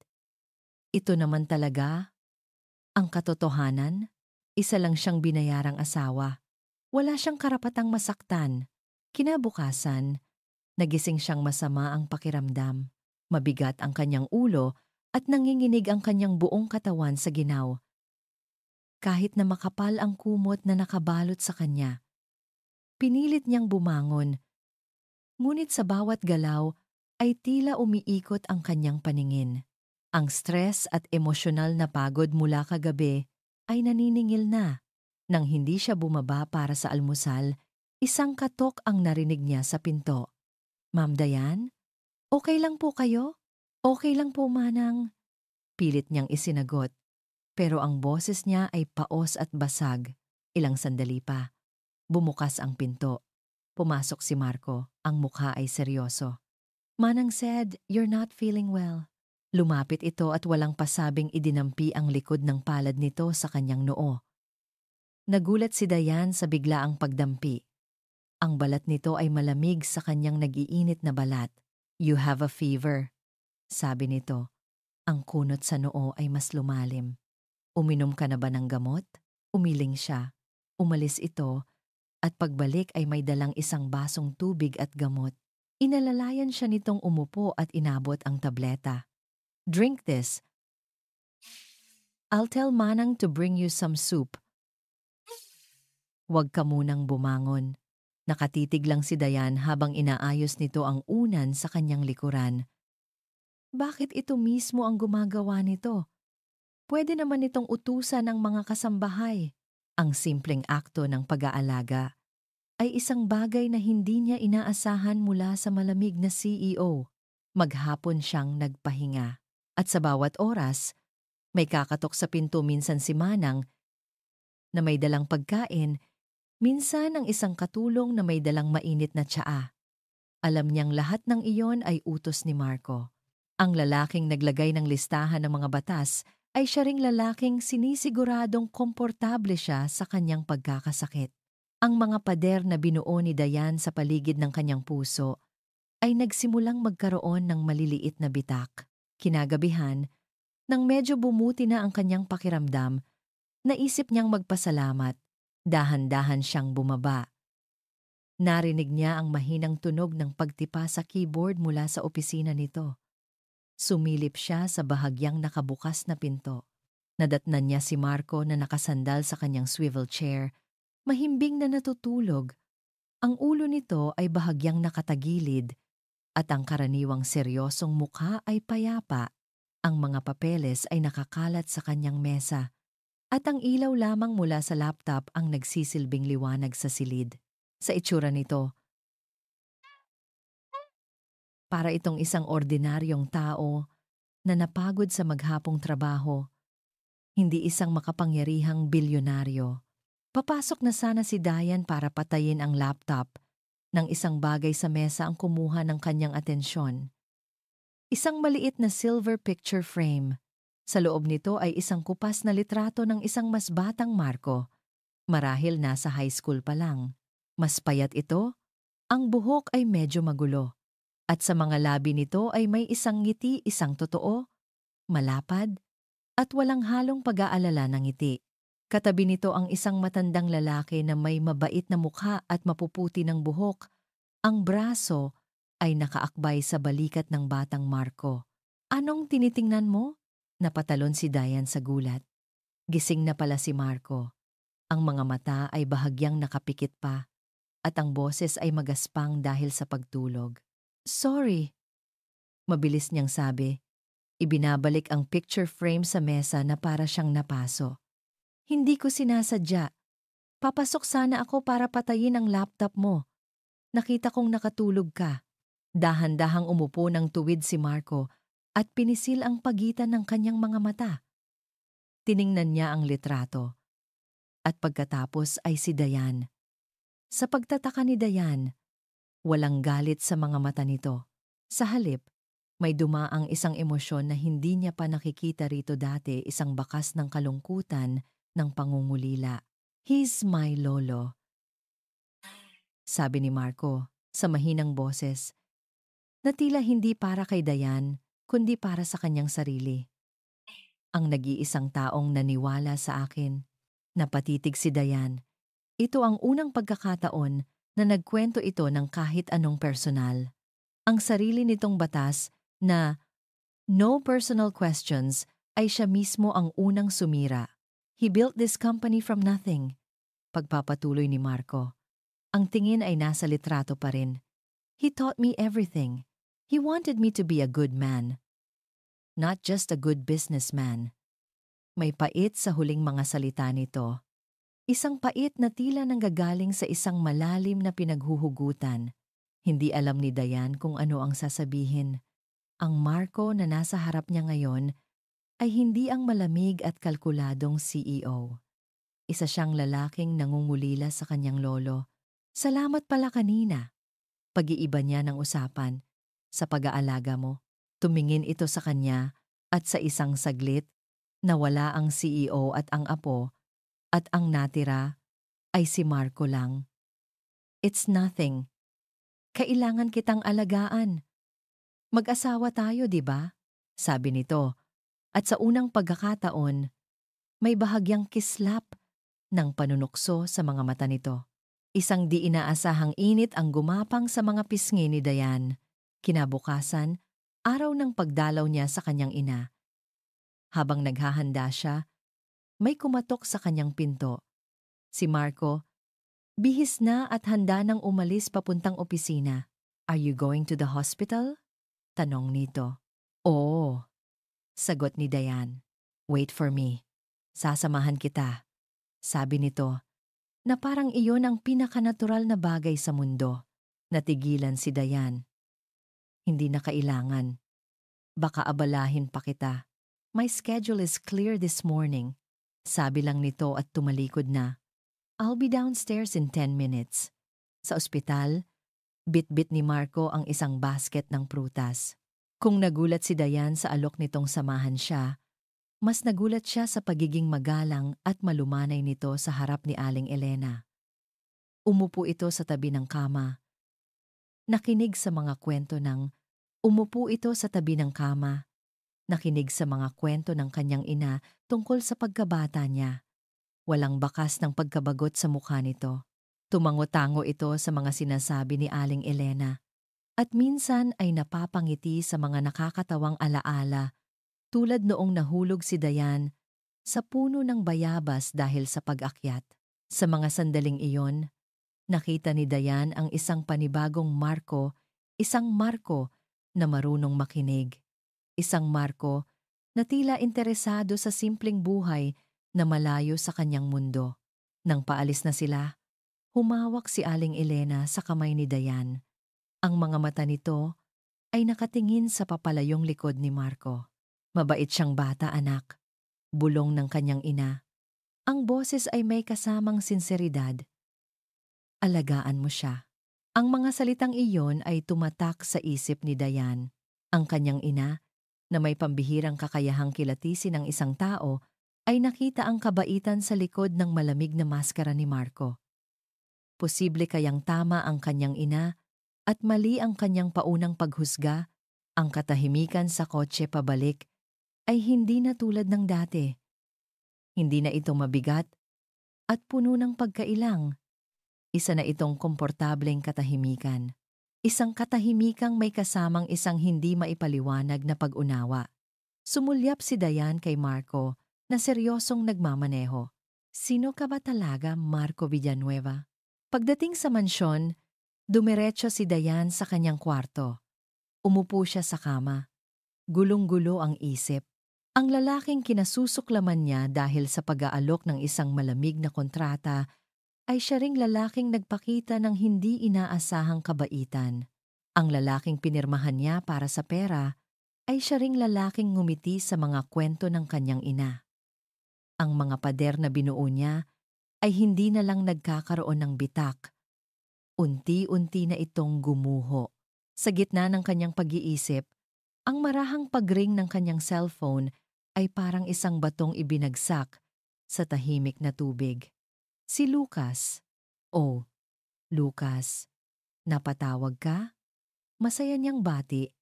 ito naman talaga ang katotohanan? Isa lang siyang binayarang asawa. Wala siyang karapatang masaktan. Kinabukasan, nagising siyang masama ang pakiramdam. Mabigat ang kanyang ulo at nanginginig ang kanyang buong katawan sa ginaw. Kahit na makapal ang kumot na nakabalot sa kanya, pinilit niyang bumangon. Ngunit sa bawat galaw ay tila umiikot ang kanyang paningin. Ang stress at emosyonal na pagod mula kagabi ay naniningil na. Nang hindi siya bumaba para sa almusal, isang katok ang narinig niya sa pinto. Ma'am Dayan? Okay lang po kayo? Okay lang po, manang. Pilit niyang isinagot. Pero ang boses niya ay paos at basag. Ilang sandali pa. Bumukas ang pinto. Pumasok si Marco. Ang mukha ay seryoso. Manang said, you're not feeling well. Lumapit ito at walang pasabing idinampi ang likod ng palad nito sa kanyang noo. Nagulat si Dayan sa biglaang pagdampi. Ang balat nito ay malamig sa kanyang nag-iinit na balat. You have a fever, sabi nito. Ang kunot sa noo ay mas lumalim. Uminom ka na ba ng gamot? Umiling siya. Umalis ito at pagbalik ay may dalang isang basong tubig at gamot. Inalalayan siya nitong umupo at inabot ang tableta. Drink this. I'll tell Manang to bring you some soup. Huwag ka munang bumangon. Nakatitig lang si Dayan habang inaayos nito ang unan sa kanyang likuran. Bakit ito mismo ang gumagawa nito? Pwede naman itong utusan ng mga kasambahay. Ang simpleng akto ng pag-aalaga ay isang bagay na hindi niya inaasahan mula sa malamig na CEO. Maghapon siyang nagpahinga. At sa bawat oras, may kakatok sa pinto minsan si Manang na may dalang pagkain, minsan ang isang katulong na may dalang mainit na tsaa. Alam niyang lahat ng iyon ay utos ni Marco. Ang lalaking naglagay ng listahan ng mga batas ay siya ring lalaking sinisiguradong komportable siya sa kanyang pagkakasakit. Ang mga pader na binuo ni Dayan sa paligid ng kanyang puso ay nagsimulang magkaroon ng maliliit na bitak. Kinagabihan, nang medyo bumuti na ang kanyang pakiramdam, naisip niyang magpasalamat. Dahan-dahan siyang bumaba. Narinig niya ang mahinang tunog ng pagtipa sa keyboard mula sa opisina nito. Sumilip siya sa bahagyang nakabukas na pinto. Nadatnan niya si Marco na nakasandal sa kanyang swivel chair, mahimbing na natutulog. Ang ulo nito ay bahagyang nakatagilid at ang karaniwang seryosong mukha ay payapa. Ang mga papeles ay nakakalat sa kanyang mesa at ang ilaw lamang mula sa laptop ang nagsisilbing liwanag sa silid. Sa itsura nito, para itong isang ordinaryong tao na napagod sa maghapong trabaho, hindi isang makapangyarihang bilyonaryo. Papasok na sana si Dayan para patayin ang laptop nang isang bagay sa mesa ang kumuha ng kanyang atensyon. Isang maliit na silver picture frame. Sa loob nito ay isang kupas na litrato ng isang mas batang Marco. Marahil nasa high school pa lang. Mas payat ito, ang buhok ay medyo magulo. At sa mga labi nito ay may isang ngiti, isang totoo, malapad, at walang halong pag-aalala ng ngiti. Katabi nito ang isang matandang lalaki na may mabait na mukha at mapuputi ng buhok. Ang braso ay nakaakbay sa balikat ng batang Marco. Anong tinitingnan mo? Napatalon si Dayan sa gulat. Gising na pala si Marco. Ang mga mata ay bahagyang nakapikit pa at ang boses ay magaspang dahil sa pagtulog. Sorry, mabilis niyang sabi. Ibinabalik ang picture frame sa mesa na para siyang napaso. Hindi ko sinasadya. Papasok sana ako para patayin ang laptop mo. Nakita kong nakatulog ka. Dahan-dahang umupo ng tuwid si Marco at pinisil ang pagitan ng kanyang mga mata. Tiningnan niya ang litrato. At pagkatapos ay si Dayan. Sa pagtataka ni Dayan, walang galit sa mga mata nito. Sa halip, may dumaang isang emosyon na hindi niya pa nakikita rito dati, isang bakas ng kalungkutan, ng pangungulila. He's my lolo, sabi ni Marco sa mahinang boses, na tila hindi para kay Dayan, kundi para sa kanyang sarili. Ang nag-iisang taong naniwala sa akin. Napatitig si Dayan. Ito ang unang pagkakataon na nagkwento ito ng kahit anong personal. Ang sarili nitong batas na no personal questions ay siya mismo ang unang sumira. He built this company from nothing. Pagpapatuloy ni Marco. Ang tingin ay nasa litrato pa rin. He taught me everything. He wanted me to be a good man. Not just a good businessman. May pait sa huling mga salita nito. Isang pait na tila nanggagaling sa isang malalim na pinaghuhugutan. Hindi alam ni Dayan kung ano ang sasabihin. Ang Marco na nasa harap niya ngayon ay hindi ang malamig at kalkuladong CEO. Isa siyang lalaking nangungulila sa kanyang lolo. Salamat pala kanina. Pag-iiba niya ng usapan. Sa pag-aalaga mo, tumingin ito sa kanya at sa isang saglit, nawala ang CEO at ang apo at ang natira ay si Marco lang. It's nothing. Kailangan kitang alagaan. Mag-asawa tayo, di ba? Sabi nito. At sa unang pagkakataon, may bahagyang kislap ng panunukso sa mga mata nito. Isang di inaasahang init ang gumapang sa mga pisngi ni Dayan. Kinabukasan, araw ng pagdalaw niya sa kanyang ina. Habang naghahanda siya, may kumatok sa kanyang pinto. Si Marco, bihis na at handa nang umalis papuntang opisina. Are you going to the hospital? Tanong nito. Oo, sagot ni Dayan. Wait for me. Sasamahan kita. Sabi nito, na parang iyon ang pinakanatural na bagay sa mundo. Natigilan si Dayan. Hindi na kailangan. Baka abalahin pa kita. My schedule is clear this morning. Sabi lang nito at tumalikod na. I'll be downstairs in 10 minutes. Sa ospital, bit-bit ni Marco ang isang basket ng prutas. Kung nagulat si Dayan sa alok nitong samahan siya, mas nagulat siya sa pagiging magalang at malumanay nito sa harap ni Aling Elena. Umupo ito sa tabi ng kama. Nakinig sa mga kwento ng Nakinig sa mga kwento ng kanyang ina tungkol sa pagkabata niya. Walang bakas ng pagkabagot sa mukha nito. Tumango-tango ito sa mga sinasabi ni Aling Elena. At minsan ay napapangiti sa mga nakakatawang alaala, tulad noong nahulog si Dayan sa puno ng bayabas dahil sa pag-akyat. Sa mga sandaling iyon, nakita ni Dayan ang isang panibagong Marco, isang Marco na marunong makinig. Isang Marco na tila interesado sa simpleng buhay na malayo sa kanyang mundo. Nang paalis na sila, humawak si Aling Elena sa kamay ni Dayan. Ang mga mata nito ay nakatingin sa papalayong likod ni Marco. Mabait siyang bata, anak. Bulong ng kanyang ina. Ang boses ay may kasamang sinseridad. Alagaan mo siya. Ang mga salitang iyon ay tumatak sa isip ni Dayan. Ang kanyang ina, na may pambihirang kakayahang kilatisin ng isang tao, ay nakita ang kabaitan sa likod ng malamig na maskara ni Marco. Posible kayang tama ang kanyang ina at mali ang kanyang paunang paghusga, ang katahimikan sa kotse pabalik ay hindi na tulad ng dati. Hindi na ito mabigat at puno ng pagkailang. Isa na itong komportableng katahimikan. Isang katahimikang may kasamang isang hindi maipaliwanag na pag-unawa. Sumulyap si Dayan kay Marco na seryosong nagmamaneho. Sino ka ba talaga, Marco Villanueva? Pagdating sa mansyon, dumiretso si Dayan sa kanyang kwarto. Umupo siya sa kama. Gulong-gulo ang isip. Ang lalaking kinasusuklaman niya dahil sa pag-aalok ng isang malamig na kontrata ay siya ring lalaking nagpakita ng hindi inaasahang kabaitan. Ang lalaking pinirmahan niya para sa pera ay siya ring lalaking ngumiti sa mga kwento ng kanyang ina. Ang mga pader na binuo niya ay hindi na lang nagkakaroon ng bitak. Unti-unti na itong gumuho. Sa gitna ng kanyang pag-iisip, ang marahang pagring ng kanyang cellphone ay parang isang batong ibinagsak sa tahimik na tubig. Si Lucas. Oh, Lucas, napatawag ka? Masaya niyang bati.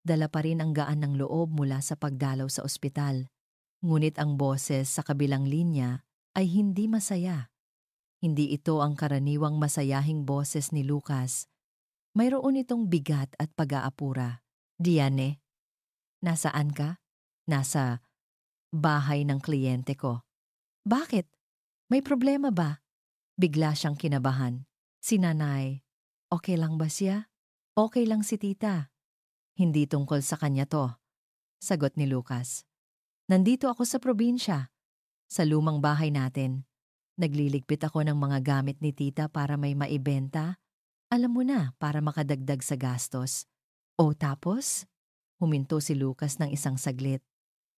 Dala pa rin ang gaan ng loob mula sa pagdalaw sa ospital. Ngunit ang boses sa kabilang linya ay hindi masaya. Hindi ito ang karaniwang masayahing boses ni Lucas. Mayroon itong bigat at pag-aapura. Diane, nasaan ka? Nasa bahay ng kliyente ko. Bakit? May problema ba? Bigla siyang kinabahan. Si nanay, okay lang ba siya? Okay lang si tita. Hindi tungkol sa kanya to, sagot ni Lucas. Nandito ako sa probinsya, sa lumang bahay natin. Nagliligpit ako ng mga gamit ni tita para may maibenta. Alam mo na, para makadagdag sa gastos. O tapos? Huminto si Lucas ng isang saglit,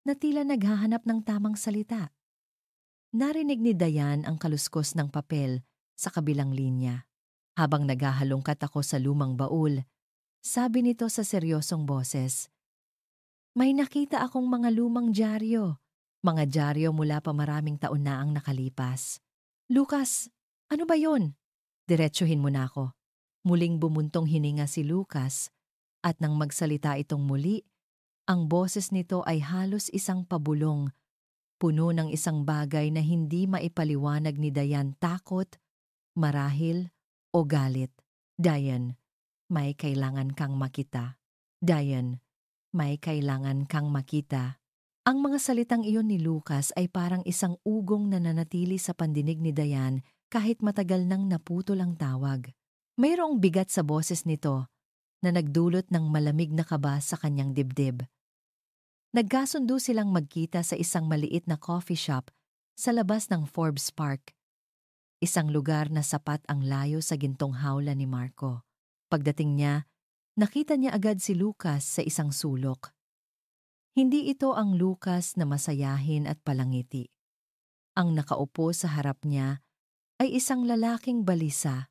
na tila naghahanap ng tamang salita. Narinig ni Dayan ang kaluskos ng papel sa kabilang linya. Habang naghahalongkat ako sa lumang baul, sabi nito sa seryosong boses, may nakita akong mga lumang dyaryo. Mga dyaryo mula pa maraming taon na ang nakalipas. Lucas, ano ba yon? Diretsuhin mo na ako. Muling bumuntong hininga si Lucas at nang magsalita itong muli, ang boses nito ay halos isang pabulong, puno ng isang bagay na hindi maipaliwanag ni Dayan takot, marahil o galit. Dayan, may kailangan kang makita. Dayan, may kailangan kang makita. Ang mga salitang iyon ni Lucas ay parang isang ugong na nanatili sa pandinig ni Dayan kahit matagal nang naputol ang tawag. Mayroong bigat sa boses nito na nagdulot ng malamig na kaba sa kanyang dibdib. Nagkasundo silang magkita sa isang maliit na coffee shop sa labas ng Forbes Park. Isang lugar na sapat ang layo sa gintong hawla ni Marco. Pagdating niya, nakita niya agad si Lucas sa isang sulok. Hindi ito ang Lucas na masayahin at palangiti. Ang nakaupo sa harap niya ay isang lalaking balisa.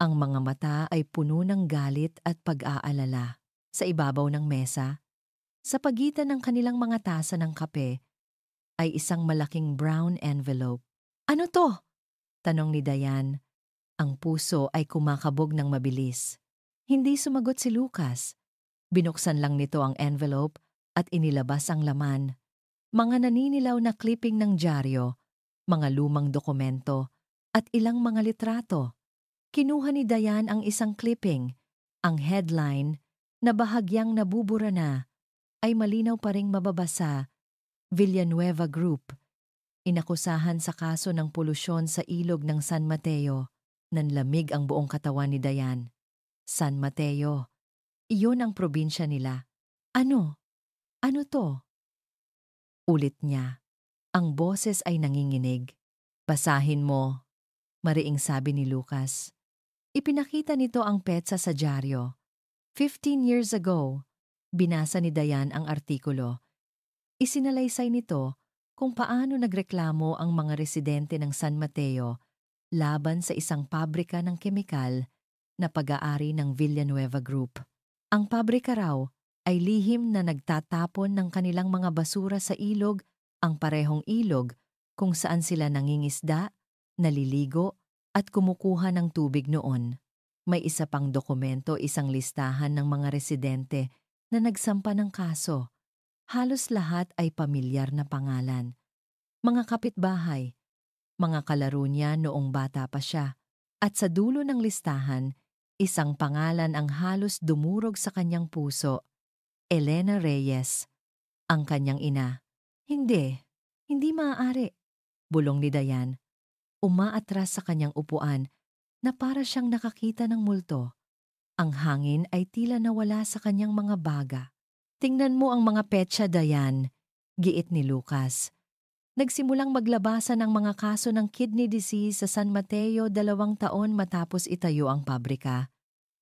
Ang mga mata ay puno ng galit at pag-aalala. Sa ibabaw ng mesa, sa pagitan ng kanilang mga tasa ng kape, ay isang malaking brown envelope. Ano to? Tanong ni Dayan. Ang puso ay kumakabog ng mabilis. Hindi sumagot si Lucas. Binuksan lang nito ang envelope at inilabas ang laman. Mga naninilaw na clipping ng dyaryo, mga lumang dokumento, at ilang mga litrato. Kinuha ni Dayan ang isang clipping. Ang headline, na bahagyang nabubura na, ay malinaw pa ring mababasa, Villanueva Group. Inakusahan sa kaso ng polusyon sa ilog ng San Mateo. Nanlamig ang buong katawan ni Dayan. San Mateo. Iyon ang probinsya nila. Ano? Ano to? Ulit niya. Ang boses ay nanginginig. Basahin mo, mariing sabi ni Lucas. Ipinakita nito ang petsa sa dyaryo. 15 years ago, binasa ni Dayan ang artikulo. Isinalaysay nito kung paano nagreklamo ang mga residente ng San Mateo laban sa isang pabrika ng kemikal na pag-aari ng Villanueva Group. Ang pabrika raw ay lihim na nagtatapon ng kanilang mga basura sa ilog, ang parehong ilog kung saan sila nangingisda, naliligo at kumukuha ng tubig noon. May isa pang dokumento, isang listahan ng mga residente na nagsampa ng kaso. Halos lahat ay pamilyar na pangalan. Mga kapitbahay, mga kalaro niya noong bata pa siya. At sa dulo ng listahan, isang pangalan ang halos dumurog sa kanyang puso. Elena Reyes, ang kanyang ina. Hindi maaari, bulong ni Dayan. umaatras sa kanyang upuan na para siyang nakakita ng multo. Ang hangin ay tila nawala sa kanyang mga baga. Tingnan mo ang mga petsa, Dayan, giit ni Lucas. Nagsimulang maglabasan ang mga kaso ng kidney disease sa San Mateo 2 taon matapos itayo ang pabrika.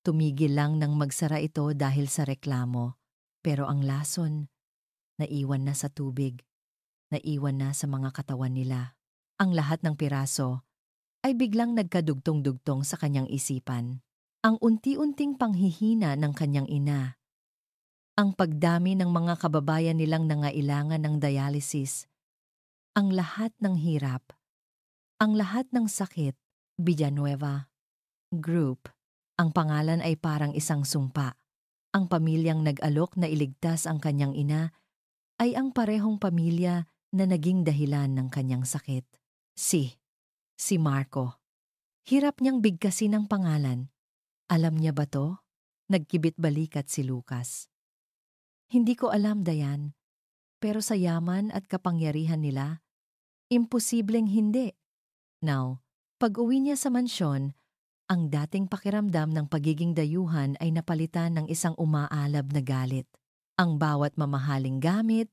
Tumigil lang nang magsara ito dahil sa reklamo. Pero ang lason, naiwan na sa tubig, naiwan na sa mga katawan nila. Ang lahat ng piraso ay biglang nagkadugtong-dugtong sa kanyang isipan. Ang unti-unting panghihina ng kanyang ina, ang pagdami ng mga kababayan nilang nangailangan ng dialysis, ang lahat ng hirap, ang lahat ng sakit. Villanueva Group. Ang pangalan ay parang isang sumpa. Ang pamilyang nag-alok na iligtas ang kanyang ina ay ang parehong pamilya na naging dahilan ng kanyang sakit. Si Marco. Hirap niyang bigkasin ang pangalan. Alam niya ba to? Nagkibit balikat si Lucas. Hindi ko alam, Dayan. Pero sa yaman at kapangyarihan nila, imposibleng hindi. Now, pag-uwi niya sa mansyon, ang dating pakiramdam ng pagiging dayuhan ay napalitan ng isang umaalab na galit. Ang bawat mamahaling gamit,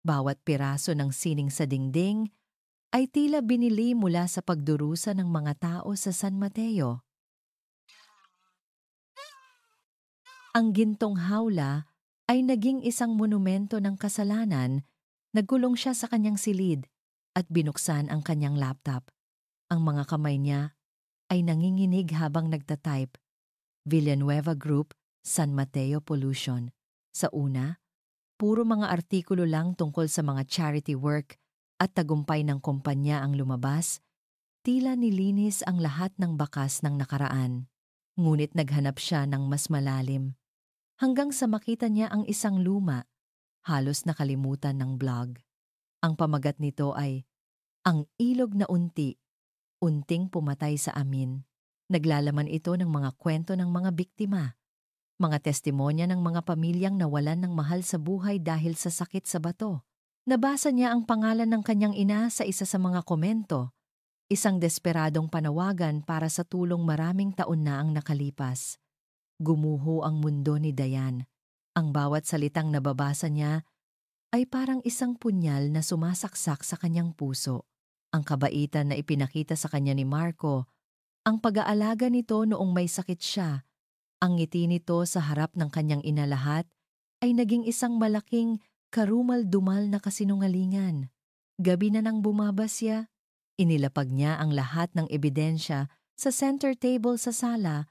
bawat piraso ng sining sa dingding, ay tila binili mula sa pagdurusa ng mga tao sa San Mateo. Ang gintong hawla ay naging isang monumento ng kasalanan. Nagkulong siya sa kanyang silid at binuksan ang kanyang laptop. Ang mga kamay niya ay nanginginig habang nagtatype. Villanueva Group, San Mateo Pollution. Sa una, puro mga artikulo lang tungkol sa mga charity work at tagumpay ng kumpanya ang lumabas. Tila nilinis ang lahat ng bakas ng nakaraan. Ngunit naghanap siya ng mas malalim. Hanggang sa makita niya ang isang luma, halos nakalimutan ng blog. Ang pamagat nito ay, "Ang ilog na unting pumatay sa amin." Naglalaman ito ng mga kwento ng mga biktima, mga testimonya ng mga pamilyang nawalan ng mahal sa buhay dahil sa sakit sa bato. Nabasa niya ang pangalan ng kanyang ina sa isa sa mga komento, isang desperadong panawagan para sa tulong maraming taon na ang nakalipas. Gumuho ang mundo ni Dayan. Ang bawat salitang nababasa niya ay parang isang punyal na sumasaksak sa kanyang puso. Ang kabaitan na ipinakita sa kanya ni Marco, ang pag-aalaga nito noong may sakit siya, ang ngiti nito sa harap ng kanyang ina, lahat ay naging isang malaking karumal-dumal na kasinungalingan. Gabi na nang bumabasya, inilapag niya ang lahat ng ebidensya sa center table sa sala,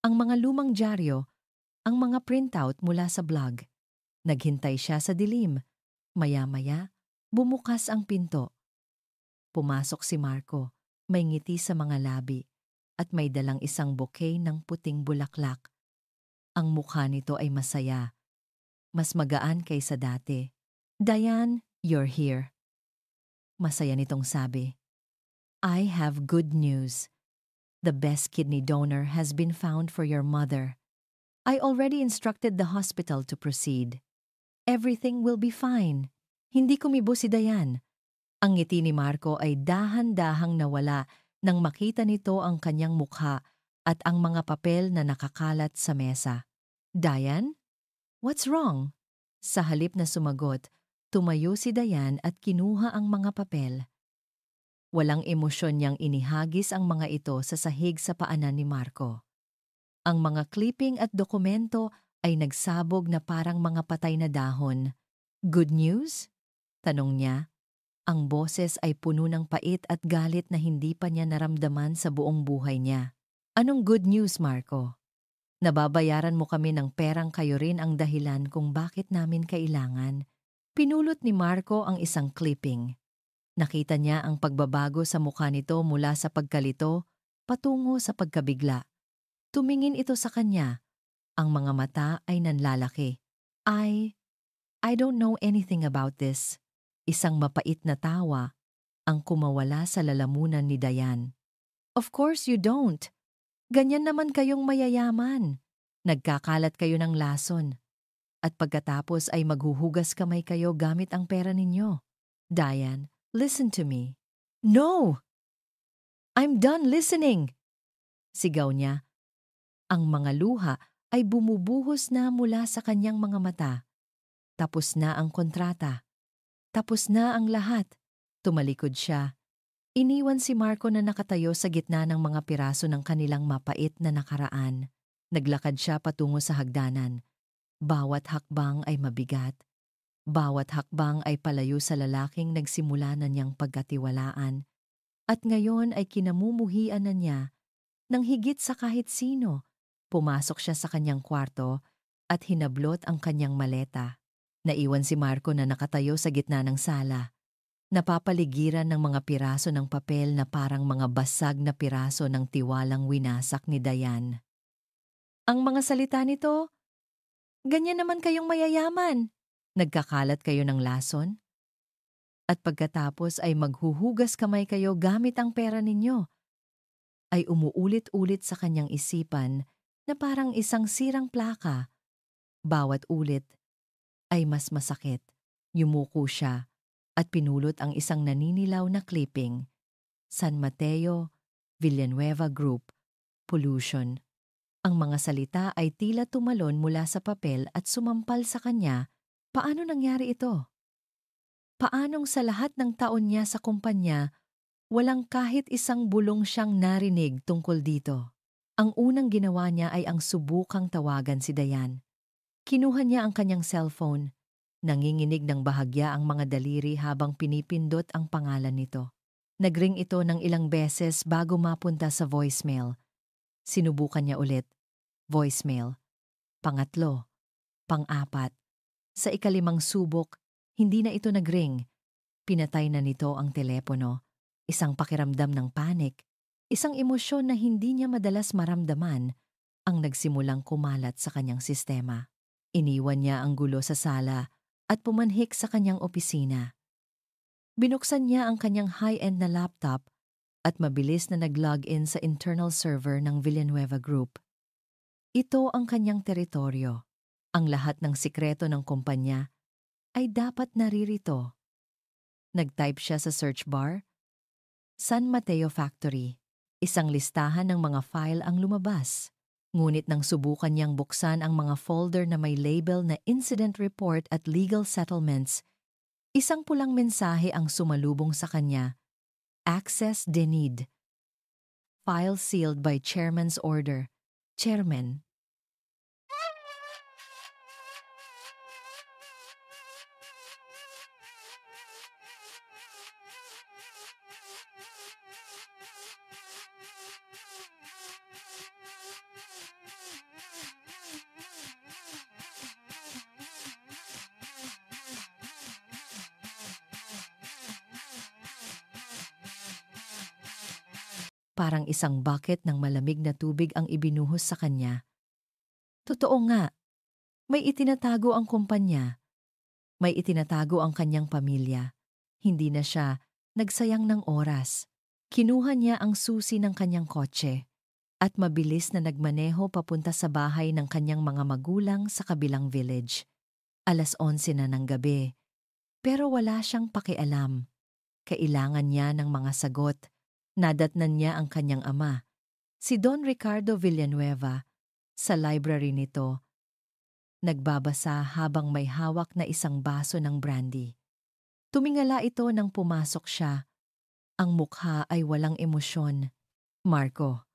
ang mga lumang dyaryo, ang mga printout mula sa blog. Naghintay siya sa dilim. Maya-maya, bumukas ang pinto. Pumasok si Marco, may ngiti sa mga labi, at may dalang isang bouquet ng puting bulaklak. Ang mukha nito ay masaya, mas magaan kaysa dati. "Dayan, you're here." Masaya nitong sabi. "I have good news. The best kidney donor has been found for your mother. I already instructed the hospital to proceed. Everything will be fine." Hindi kumibo si Dayan. Ang ngiti ni Marco ay dahan-dahang nawala nang makita nito ang kanyang mukha at ang mga papel na nakakalat sa mesa. "Dayan? What's wrong?" Sa halip na sumagot, tumayo si Dayan at kinuha ang mga papel. Walang emosyon niyang inihagis ang mga ito sa sahig sa paanan ni Marco. Ang mga clipping at dokumento ay nagsabog na parang mga patay na dahon. "Good news?" tanong niya. Ang boses ay puno ng pait at galit na hindi pa niya naramdaman sa buong buhay niya. "Anong good news, Marco? Nababayaran mo kami ng perang, kayo rin ang dahilan kung bakit namin kailangan." Pinulot ni Marco ang isang clipping. Nakita niya ang pagbabago sa mukha nito mula sa pagkalito patungo sa pagkabigla. Tumingin ito sa kanya. Ang mga mata ay nanlalaki. I don't know anything about this." Isang mapait na tawa ang kumawala sa lalamunan ni Dayan. "Of course you don't. Ganyan naman kayong mayayaman. Nagkakalat kayo ng lason. At pagkatapos ay maghuhugas kamay kayo gamit ang pera ninyo. Dayan, listen to me." "No!" I'm done listening! Sigaw niya. Ang mga luha ay bumubuhos na mula sa kanyang mga mata. Tapos na ang kontrata. Tapos na ang lahat. Tumalikod siya. Iniwan si Marco na nakatayo sa gitna ng mga piraso ng kanilang mapait na nakaraan. Naglakad siya patungo sa hagdanan. Bawat hakbang ay mabigat. Bawat hakbang ay palayo sa lalaking nagsimula na niyang pagkatiwalaan. At ngayon ay kinamumuhian na niya ng higit sa kahit sino. Pumasok siya sa kanyang kwarto at hinablot ang kanyang maleta. Naiwan si Marco na nakatayo sa gitna ng sala. Napapaligiran ng mga piraso ng papel na parang mga basag na piraso ng tiwalang winasak ni Dayan. Ang mga salita nito, ganyan naman kayong mayayaman. Nagkakalat kayo ng lason? At pagkatapos ay maghuhugas kamay kayo gamit ang pera ninyo. Ay umuulit-ulit sa kanyang isipan na parang isang sirang plaka. Bawat ulit ay mas masakit. Yumuko siya at pinulot ang isang naninilaw na clipping. San Mateo, Villanueva Group, Pollution. Ang mga salita ay tila tumalon mula sa papel at sumampal sa kanya. Paano nangyari ito? Paanong sa lahat ng taon niya sa kumpanya, walang kahit isang bulong siyang narinig tungkol dito? Ang unang ginawa niya ay ang subukang tawagan si Dayan. Kinuha niya ang kanyang cellphone. Nanginginig ng bahagya ang mga daliri habang pinipindot ang pangalan nito. Nagring ito ng ilang beses bago mapunta sa voicemail. Sinubukan niya ulit. Voicemail. Pangatlo. Pang-apat. Sa ikalimang subok, hindi na ito nagring. Pinatay na nito ang telepono. Isang pakiramdam ng panik. Isang emosyon na hindi niya madalas maramdaman ang nagsimulang kumalat sa kanyang sistema. Iniwan niya ang gulo sa sala at pumanhik sa kanyang opisina. Binuksan niya ang kanyang high-end na laptop at mabilis na nag-login sa internal server ng Villanueva Group. Ito ang kanyang teritoryo. Ang lahat ng sikreto ng kumpanya ay dapat naririto. Nag-type siya sa search bar. San Mateo Factory. Isang listahan ng mga file ang lumabas. Ngunit nang subukan niyang buksan ang mga folder na may label na Incident Report at Legal Settlements, isang pulang mensahe ang sumalubong sa kanya. Access denied. File sealed by Chairman's order. Chairman. Parang isang bucket ng malamig na tubig ang ibinuhos sa kanya. Totoo nga, may itinatago ang kumpanya. May itinatago ang kanyang pamilya. Hindi na siya nagsayang ng oras. Kinuha niya ang susi ng kanyang kotse at mabilis na nagmaneho papunta sa bahay ng kanyang mga magulang sa kabilang village. 11:00 na ng gabi, pero wala siyang pakialam. Kailangan niya ng mga sagot. Nadatnan niya ang kanyang ama, si Don Ricardo Villanueva, sa library nito. Nagbabasa habang may hawak na isang baso ng brandy. Tumingala ito nang pumasok siya. Ang mukha ay walang emosyon. Marco,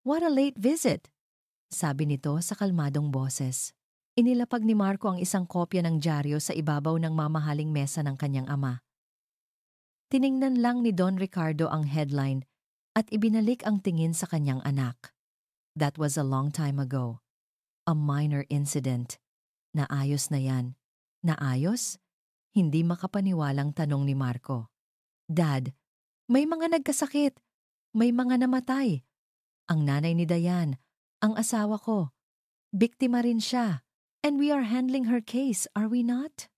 what a late visit, sabi nito sa kalmadong boses. Inilapag ni Marco ang isang kopya ng dyaryo sa ibabaw ng mamahaling mesa ng kanyang ama. Tiningnan lang ni Don Ricardo ang headline at ibinalik ang tingin sa kanyang anak. That was a long time ago. A minor incident. Naayos na yan. Naayos? Hindi makapaniwalang tanong ni Marco. Dad, may mga nagkasakit. May mga namatay. Ang nanay ni Dayan, ang asawa ko. Biktima rin siya. And we are handling her case, are we not?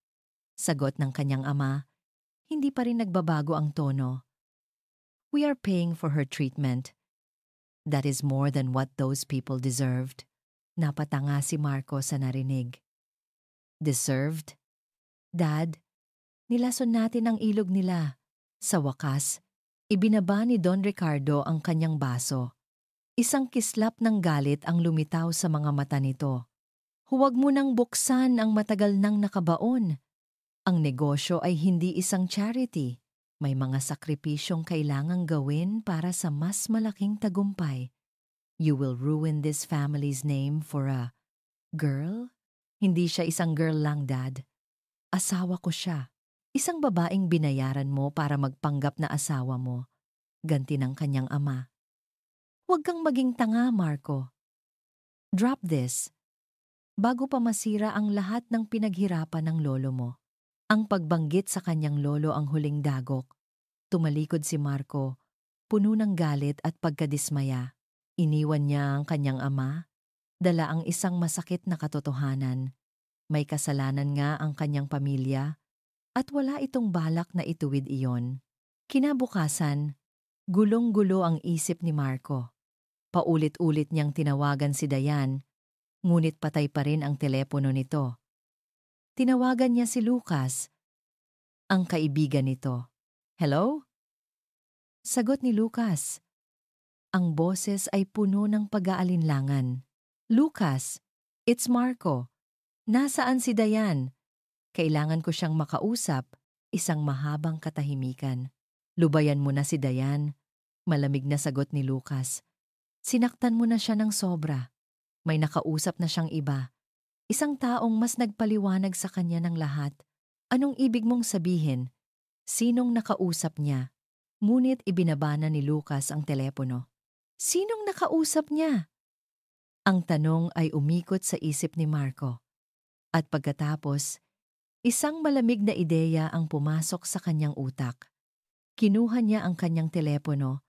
Sagot ng kanyang ama. Hindi pa rin nagbabago ang tono. We are paying for her treatment. That is more than what those people deserved. Napatanga si Marco sa narinig. Deserved? Dad, nilason natin ang ilog nila. Sa wakas, Ibinaba ni Don Ricardo ang kanyang baso. Isang kislap ng galit ang lumitaw sa mga mata nito. Huwag mo nang buksan ang matagal nang nakabaon. Ang negosyo ay hindi isang charity. May mga sakripisyong kailangang gawin para sa mas malaking tagumpay. You will ruin this family's name for a girl? Hindi siya isang girl lang, Dad. Asawa ko siya. Isang babaeng binayaran mo para magpanggap na asawa mo. Ganti ng kanyang ama. Huwag kang maging tanga, Marco. Drop this. Bago pa masira ang lahat ng pinaghirapan ng lolo mo. Ang pagbanggit sa kanyang lolo ang huling dagok. Tumalikod si Marco, puno ng galit at pagkadismaya. Iniwan niya ang kanyang ama, dala ang isang masakit na katotohanan. May kasalanan nga ang kanyang pamilya at wala itong balak na ituwid iyon. Kinabukasan, gulong-gulo ang isip ni Marco. Paulit-ulit niyang tinawagan si Dayan, ngunit patay pa rin ang telepono nito. Tinawagan niya si Lucas, ang kaibigan nito. Hello? Sagot ni Lucas. Ang boses ay puno ng pag-aalinlangan. Lucas, it's Marco. Nasaan si Dayan? Kailangan ko siyang makausap. Isang mahabang katahimikan. Lubayan mo na si Dayan. Malamig na sagot ni Lucas. Sinaktan mo na siya ng sobra. May nakausap na siyang iba. Isang taong mas nagpaliwanag sa kanya ng lahat. Anong ibig mong sabihin? Sinong nakausap niya? Ngunit ibinaba na ni Lucas ang telepono. Sinong nakausap niya? Ang tanong ay umikot sa isip ni Marco. At pagkatapos, isang malamig na ideya ang pumasok sa kanyang utak. Kinuha niya ang kanyang telepono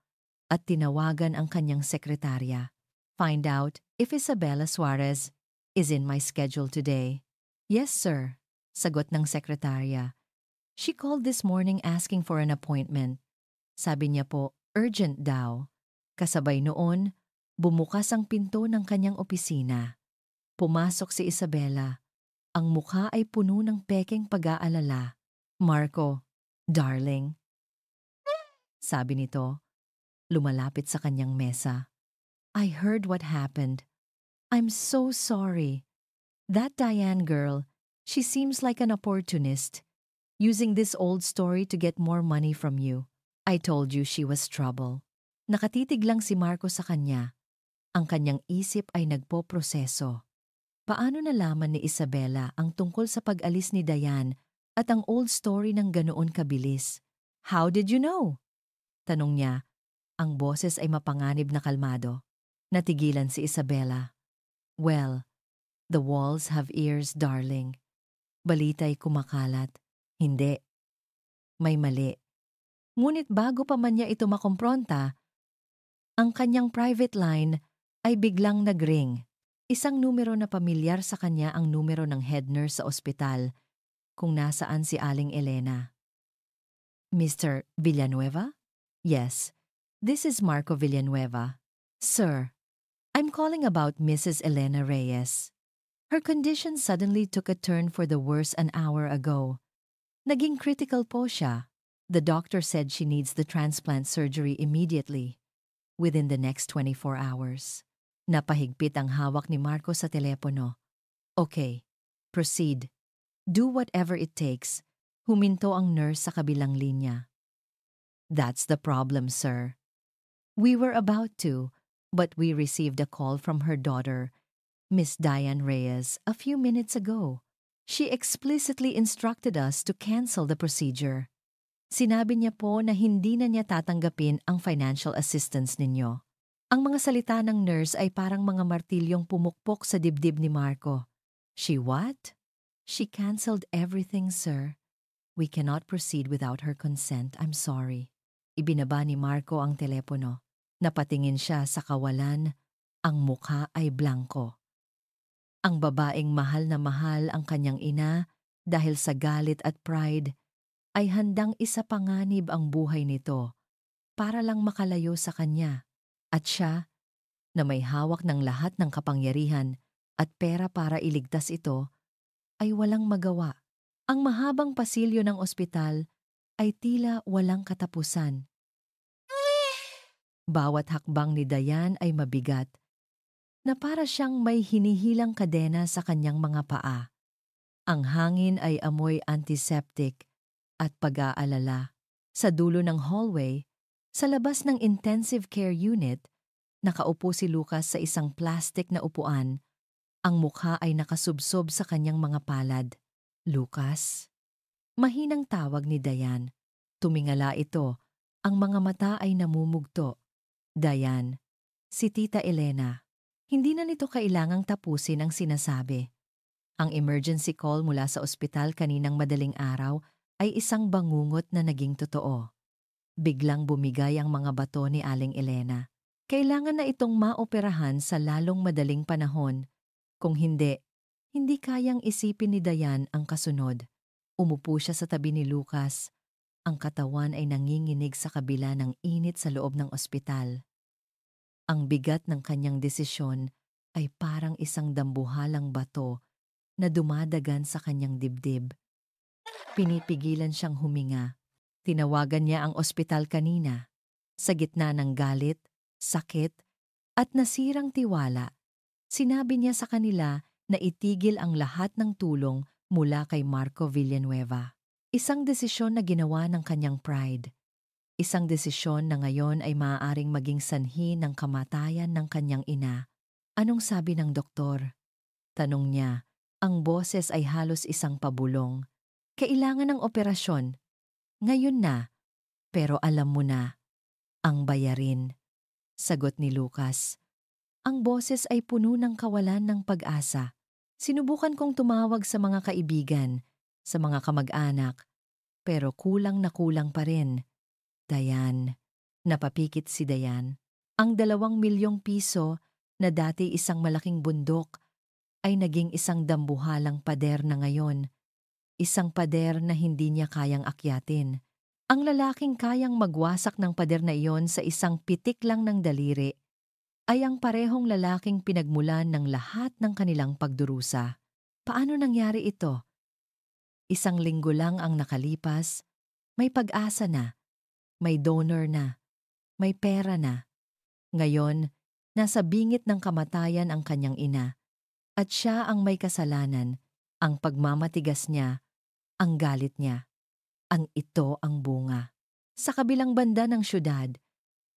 at tinawagan ang kanyang sekretarya. Find out if Isabella Suarez is in my schedule today. Yes, sir, sagot ng sekretarya. She called this morning asking for an appointment. Sabi niya po, urgent daw. Kasabay noon, bumukas ang pinto ng kanyang opisina. Pumasok si Isabella. Ang mukha ay puno ng pekeng pag-aalala. Marco, darling. Sabi nito, lumalapit sa kanyang mesa. I heard what happened. I'm so sorry. That Diane girl, she seems like an opportunist, using this old story to get more money from you. I told you she was trouble. Nakatitig lang si Marco sa kanya. Ang kanyang isip ay nagpoproseso. Paano nalaman ni Isabella ang tungkol sa pag-alis ni Dayan at ang old story ng ganoon kabilis? How did you know? Tanong niya. Ang boses ay mapanganib na kalmado. Natigilan si Isabella. Well, the walls have ears, darling. Balita'y kumakalat. Hindi. May mali. Ngunit bago pa man niya ito makompronta, ang kanyang private line ay biglang nagring. Isang numero na pamilyar sa kanya ang numero ng head nurse sa ospital kung nasaan si Aling Elena. Mr. Villanueva? Yes, this is Marco Villanueva. Sir, I'm calling about Mrs. Elena Reyes. Her condition suddenly took a turn for the worse an hour ago. Naging critical po siya. The doctor said she needs the transplant surgery immediately, within the next 24 hours. Napahigpit ang hawak ni Marco sa telepono. Okay, proceed. Do whatever it takes. Huminto ang nurse sa kabilang linya. That's the problem, sir. We were about to, but we received a call from her daughter, Miss Diane Reyes, a few minutes ago. She explicitly instructed us to cancel the procedure. Sinabi niya po na hindi na niya tatanggapin ang financial assistance ninyo. Ang mga salita ng nurse ay parang mga martilyong pumukpok sa dibdib ni Marco. She what? She canceled everything, sir. We cannot proceed without her consent. I'm sorry. Ibinaba ni Marco ang telepono. Napatingin siya sa kawalan. Ang mukha ay blanko. Ang babaeng mahal na mahal ang kanyang ina dahil sa galit at pride ay handang isapanganib ang buhay nito para lang makalayo sa kanya. At siya, na may hawak ng lahat ng kapangyarihan at pera para iligtas ito, ay walang magawa. Ang mahabang pasilyo ng ospital ay tila walang katapusan. Bawat hakbang ni Dayan ay mabigat, na para siyang may hinihilang kadena sa kanyang mga paa. Ang hangin ay amoy antiseptic at pag-aalala. Sa dulo ng hallway, sa labas ng intensive care unit, nakaupo si Lucas sa isang plastic na upuan. Ang mukha ay nakasubsob sa kanyang mga palad. Lucas? Mahinang tawag ni Dayan. Tumingala ito. Ang mga mata ay namumugto. Dayan, si Tita Elena. Hindi na nito kailangang tapusin ang sinasabi. Ang emergency call mula sa ospital kaninang madaling araw ay isang bangungot na naging totoo. Biglang bumigay ang mga bato ni Aling Elena. Kailangan na itong maoperahan sa lalong madaling panahon. Kung hindi, hindi kayang isipin ni Dayan ang kasunod. Umupo siya sa tabi ni Lucas. Ang katawan ay nanginginig sa kabila ng init sa loob ng ospital. Ang bigat ng kanyang desisyon ay parang isang dambuhalang bato na dumadagan sa kanyang dibdib. Pinipigilan siyang huminga. Tinawagan niya ang ospital kanina. Sa gitna ng galit, sakit, at nasirang tiwala, sinabi niya sa kanila na itigil ang lahat ng tulong mula kay Marco Villanueva. Isang desisyon na ginawa ng kanyang pride. Isang desisyon na ngayon ay maaaring maging sanhi ng kamatayan ng kanyang ina. Anong sabi ng doktor? Tanong niya. Ang boses ay halos isang pabulong. Kailangan ng operasyon. Ngayon na. Pero alam mo na. Ang bayarin. Sagot ni Lucas. Ang boses ay puno ng kawalan ng pag-asa. Sinubukan kong tumawag sa mga kaibigan, sa mga kamag-anak, pero kulang na kulang pa rin. Dayan. Napapikit si Dayan. Ang 2 milyong piso na dati isang malaking bundok ay naging isang dambuhalang pader na ngayon. Isang pader na hindi niya kayang akyatin. Ang lalaking kayang magwasak ng pader na iyon sa isang pitik lang ng daliri ay ang parehong lalaking pinagmulan ng lahat ng kanilang pagdurusa. Paano nangyari ito? Isang linggo lang ang nakalipas, may pag-asa na, may donor na, may pera na. Ngayon, nasa bingit ng kamatayan ang kanyang ina. At siya ang may kasalanan, ang pagmamatigas niya, ang galit niya. Ang ito ang bunga. Sa kabilang banda ng syudad,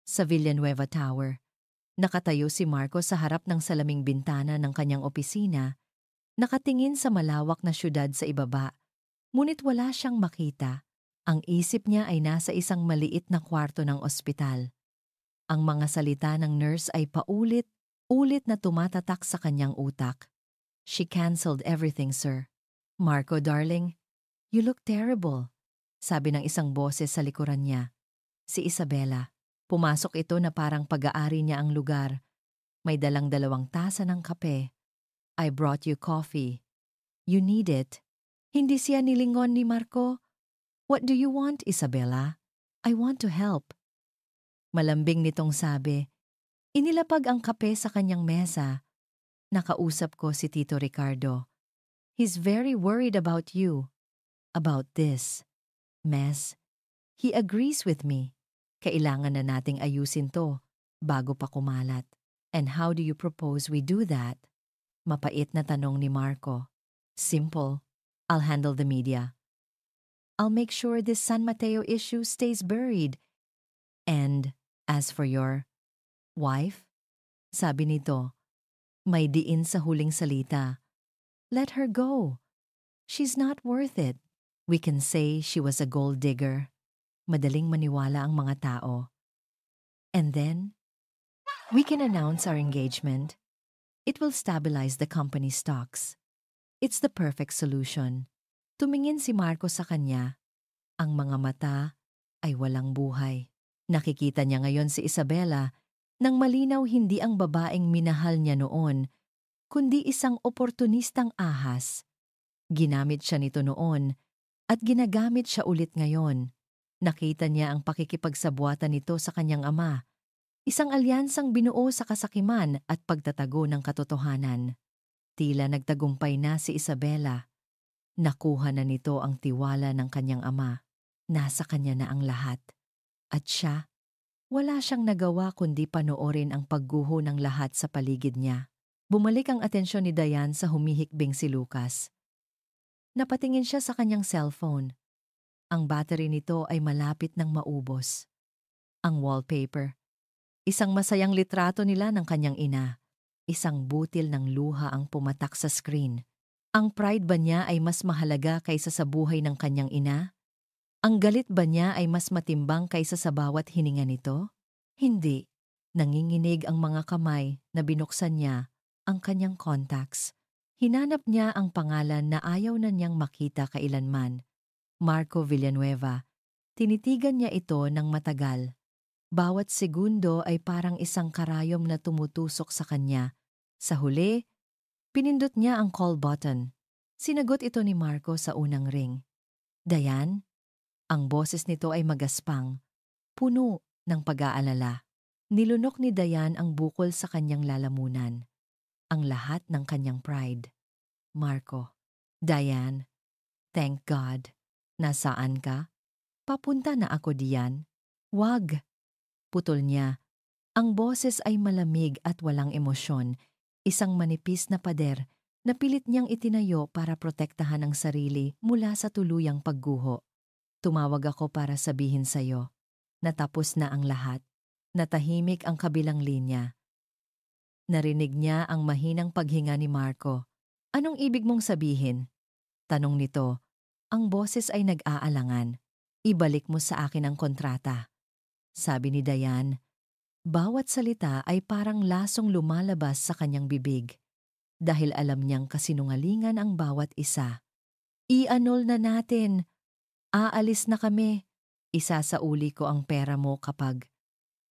sa Villanueva Tower, nakatayo si Marco sa harap ng salaming bintana ng kanyang opisina, nakatingin sa malawak na syudad sa ibaba. Ngunit wala siyang makita. Ang isip niya ay nasa isang maliit na kwarto ng ospital. Ang mga salita ng nurse ay paulit-ulit na tumatatak sa kanyang utak. She canceled everything, sir. Marco, darling, you look terrible. Sabi ng isang boses sa likuran niya. Si Isabela. Pumasok ito na parang pag-aari niya ang lugar. May dalang 2 tasa ng kape. I brought you coffee. You need it. Hindi siya nilingon ni Marco. What do you want, Isabela? I want to help. Malambing nitong sabi. Inilapag ang kape sa kanyang mesa. Nakausap ko si Tito Ricardo. He's very worried about you. About this. Mess. He agrees with me. Kailangan na nating ayusin to bago pa kumalat. And how do you propose we do that? Mapait na tanong ni Marco. Simple. I'll handle the media. I'll make sure this San Mateo issue stays buried. And as for your wife, sabi nito, may diin sa huling salita. Let her go. She's not worth it. We can say she was a gold digger. Madaling maniwala ang mga tao. And then, we can announce our engagement. It will stabilize the company's stocks. It's the perfect solution. Tumingin si Marco sa kanya. Ang mga mata ay walang buhay. Nakikita niya ngayon si Isabela nang malinaw hindi ang babaeng minahal niya noon, kundi isang oportunistang ahas. Ginamit siya nito noon at ginagamit siya ulit ngayon. Nakita niya ang pakikipagsabuatan nito sa kanyang ama, isang alyansang binuo sa kasakiman at pagtatago ng katotohanan. Tila nagtagumpay na si Isabela. Nakuha na nito ang tiwala ng kanyang ama. Nasa kanya na ang lahat. At siya, Wala siyang nagawa kundi panoorin ang pagguho ng lahat sa paligid niya. Bumalik ang atensyon ni Diane sa humihikbing si Lucas. Napatingin siya sa kanyang cellphone. Ang battery nito ay malapit ng maubos. Ang wallpaper. Isang masayang litrato nila ng kanyang ina. Isang butil ng luha ang pumatak sa screen. Ang pride ba niya ay mas mahalaga kaysa sa buhay ng kanyang ina? Ang galit ba niya ay mas matimbang kaysa sa bawat hininga nito? Hindi. Nanginginig ang mga kamay na binuksan niya ang kanyang contacts. Hinanap niya ang pangalan na ayaw na niyang makita kailanman. Marco Villanueva. Tinitigan niya ito ng matagal. Bawat segundo ay parang isang karayom na tumutusok sa kanya. Sa huli, pinindot niya ang call button. Sinagot ito ni Marco sa unang ring. Diane? Ang boses nito ay magaspang, puno ng pag-aalala. Nilunok ni Diane ang bukol sa kanyang lalamunan. Ang lahat ng kanyang pride. Marco. Diane. Thank God. Nasaan ka? Papunta na ako diyan. Wag. Putol niya. Ang boses ay malamig at walang emosyon. Isang manipis na pader na pilit niyang itinayo para protektahan ang sarili mula sa tuluyang pagguho. Tumawag ako para sabihin sa'yo. Natapos na ang lahat. Natahimik ang kabilang linya. Narinig niya ang mahinang paghinga ni Marco. Anong ibig mong sabihin? Tanong nito. Ang boses ay nag-aalangan. Ibalik mo sa akin ang kontrata. Sabi ni Diane. Bawat salita ay parang lasong lumalabas sa kanyang bibig. Dahil alam niyang kasinungalingan ang bawat isa. I-annul na natin. Aalis na kami. Isasauli ko ang pera mo kapag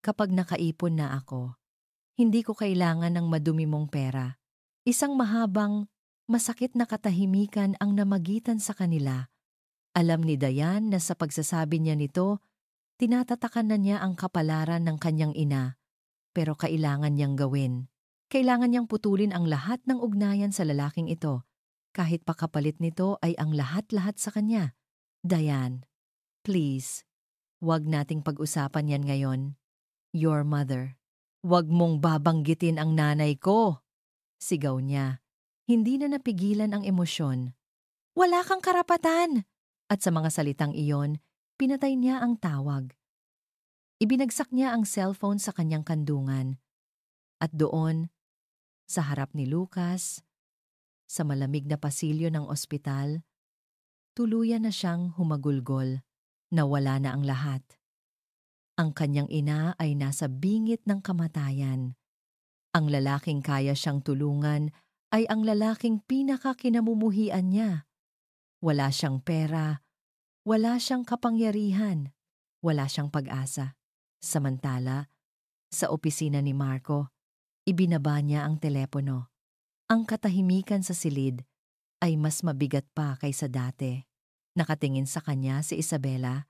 nakaipon na ako. Hindi ko kailangan ng madumi mong pera. Isang mahabang, masakit na katahimikan ang namagitan sa kanila. Alam ni Diane na sa pagsasabi niya nito, tinatatakan na niya ang kapalaran ng kanyang ina. Pero kailangan niyang gawin. Kailangan niyang putulin ang lahat ng ugnayan sa lalaking ito. Kahit pa kapalit nito ay ang lahat-lahat sa kanya. Diane, please, wag nating pag-usapan yan ngayon. Your mother. Wag mong babanggitin ang nanay ko. Sigaw niya. Hindi na napigilan ang emosyon. Wala kang karapatan! At sa mga salitang iyon, pinatay niya ang tawag. Ibinagsak niya ang cellphone sa kanyang kandungan. At doon, sa harap ni Lucas, sa malamig na pasilyo ng ospital, tuluyan na siyang humagulgol. Nawala na ang lahat. Ang kanyang ina ay nasa bingit ng kamatayan. Ang lalaking kaya siyang tulungan ay ang lalaking pinakakinamumuhian niya. Wala siyang pera, wala siyang kapangyarihan, wala siyang pag-asa. Samantala, sa opisina ni Marco, ibinaba niya ang telepono. Ang katahimikan sa silid ay mas mabigat pa kaysa dati. Nakatingin sa kanya si Isabela.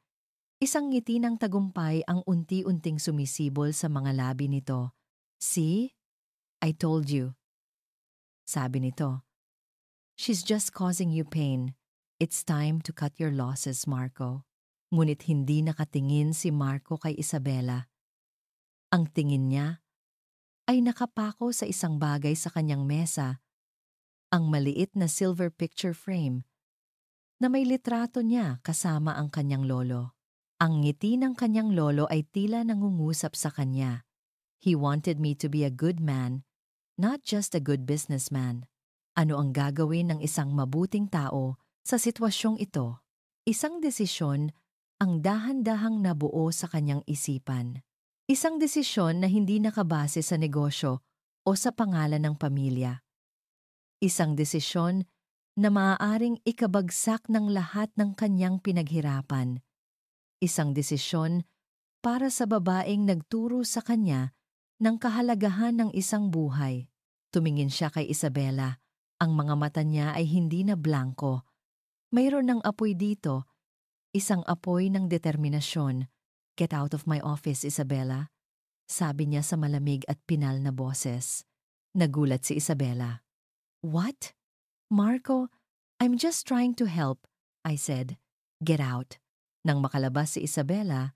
Isang ngiti ng tagumpay ang unti-unting sumisibol sa mga labi nito. See? I told you. Sabi nito. She's just causing you pain. It's time to cut your losses, Marco. Ngunit hindi nakatingin si Marco kay Isabela. Ang tingin niya ay nakapako sa isang bagay sa kanyang mesa, ang maliit na silver picture frame na may litrato niya kasama ang kanyang lolo. Ang ngiti ng kanyang lolo ay tila nangungusap sa kanya. He wanted me to be a good man, not just a good businessman. Ano ang gagawin ng isang mabuting tao sa sitwasyong ito? Isang desisyon ang dahan-dahang nabuo sa kanyang isipan. Isang desisyon na hindi nakabase sa negosyo o sa pangalan ng pamilya. Isang desisyon na maaaring ikabagsak ng lahat ng kanyang pinaghirapan. Isang desisyon para sa babaeng nagturo sa kanya ng kahalagahan ng isang buhay. Tumingin siya kay Isabela. Ang mga mata niya ay hindi na blanko. Mayroon ng apoy dito, isang apoy ng determinasyon. Get out of my office, Isabela. Sabi niya sa malamig at pinal na boses. Nagulat si Isabela. What? Marco, I'm just trying to help, I said. Get out. Nang makalabas si Isabela,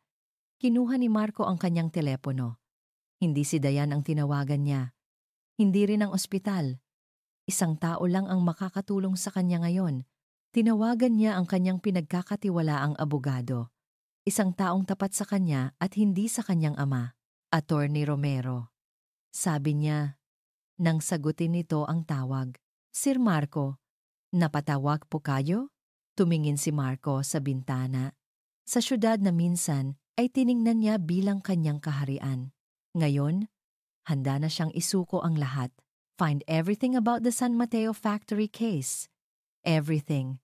Kinuha ni Marco ang kanyang telepono. Hindi si Dayan ang tinawagan niya. Hindi rin ang ospital. Isang tao lang ang makakatulong sa kanya ngayon. Tinawagan niya ang kanyang pinagkakatiwalaang abogado. Isang taong tapat sa kanya at hindi sa kanyang ama, Attorney Romero. Sabi niya, nang sagutin nito ang tawag. Sir Marco, napatawag po kayo? Tumingin si Marco sa bintana. Sa syudad na minsan ay tiningnan niya bilang kanyang kaharian. Ngayon, handa na siyang isuko ang lahat. Find everything about the San Mateo factory case. Everything.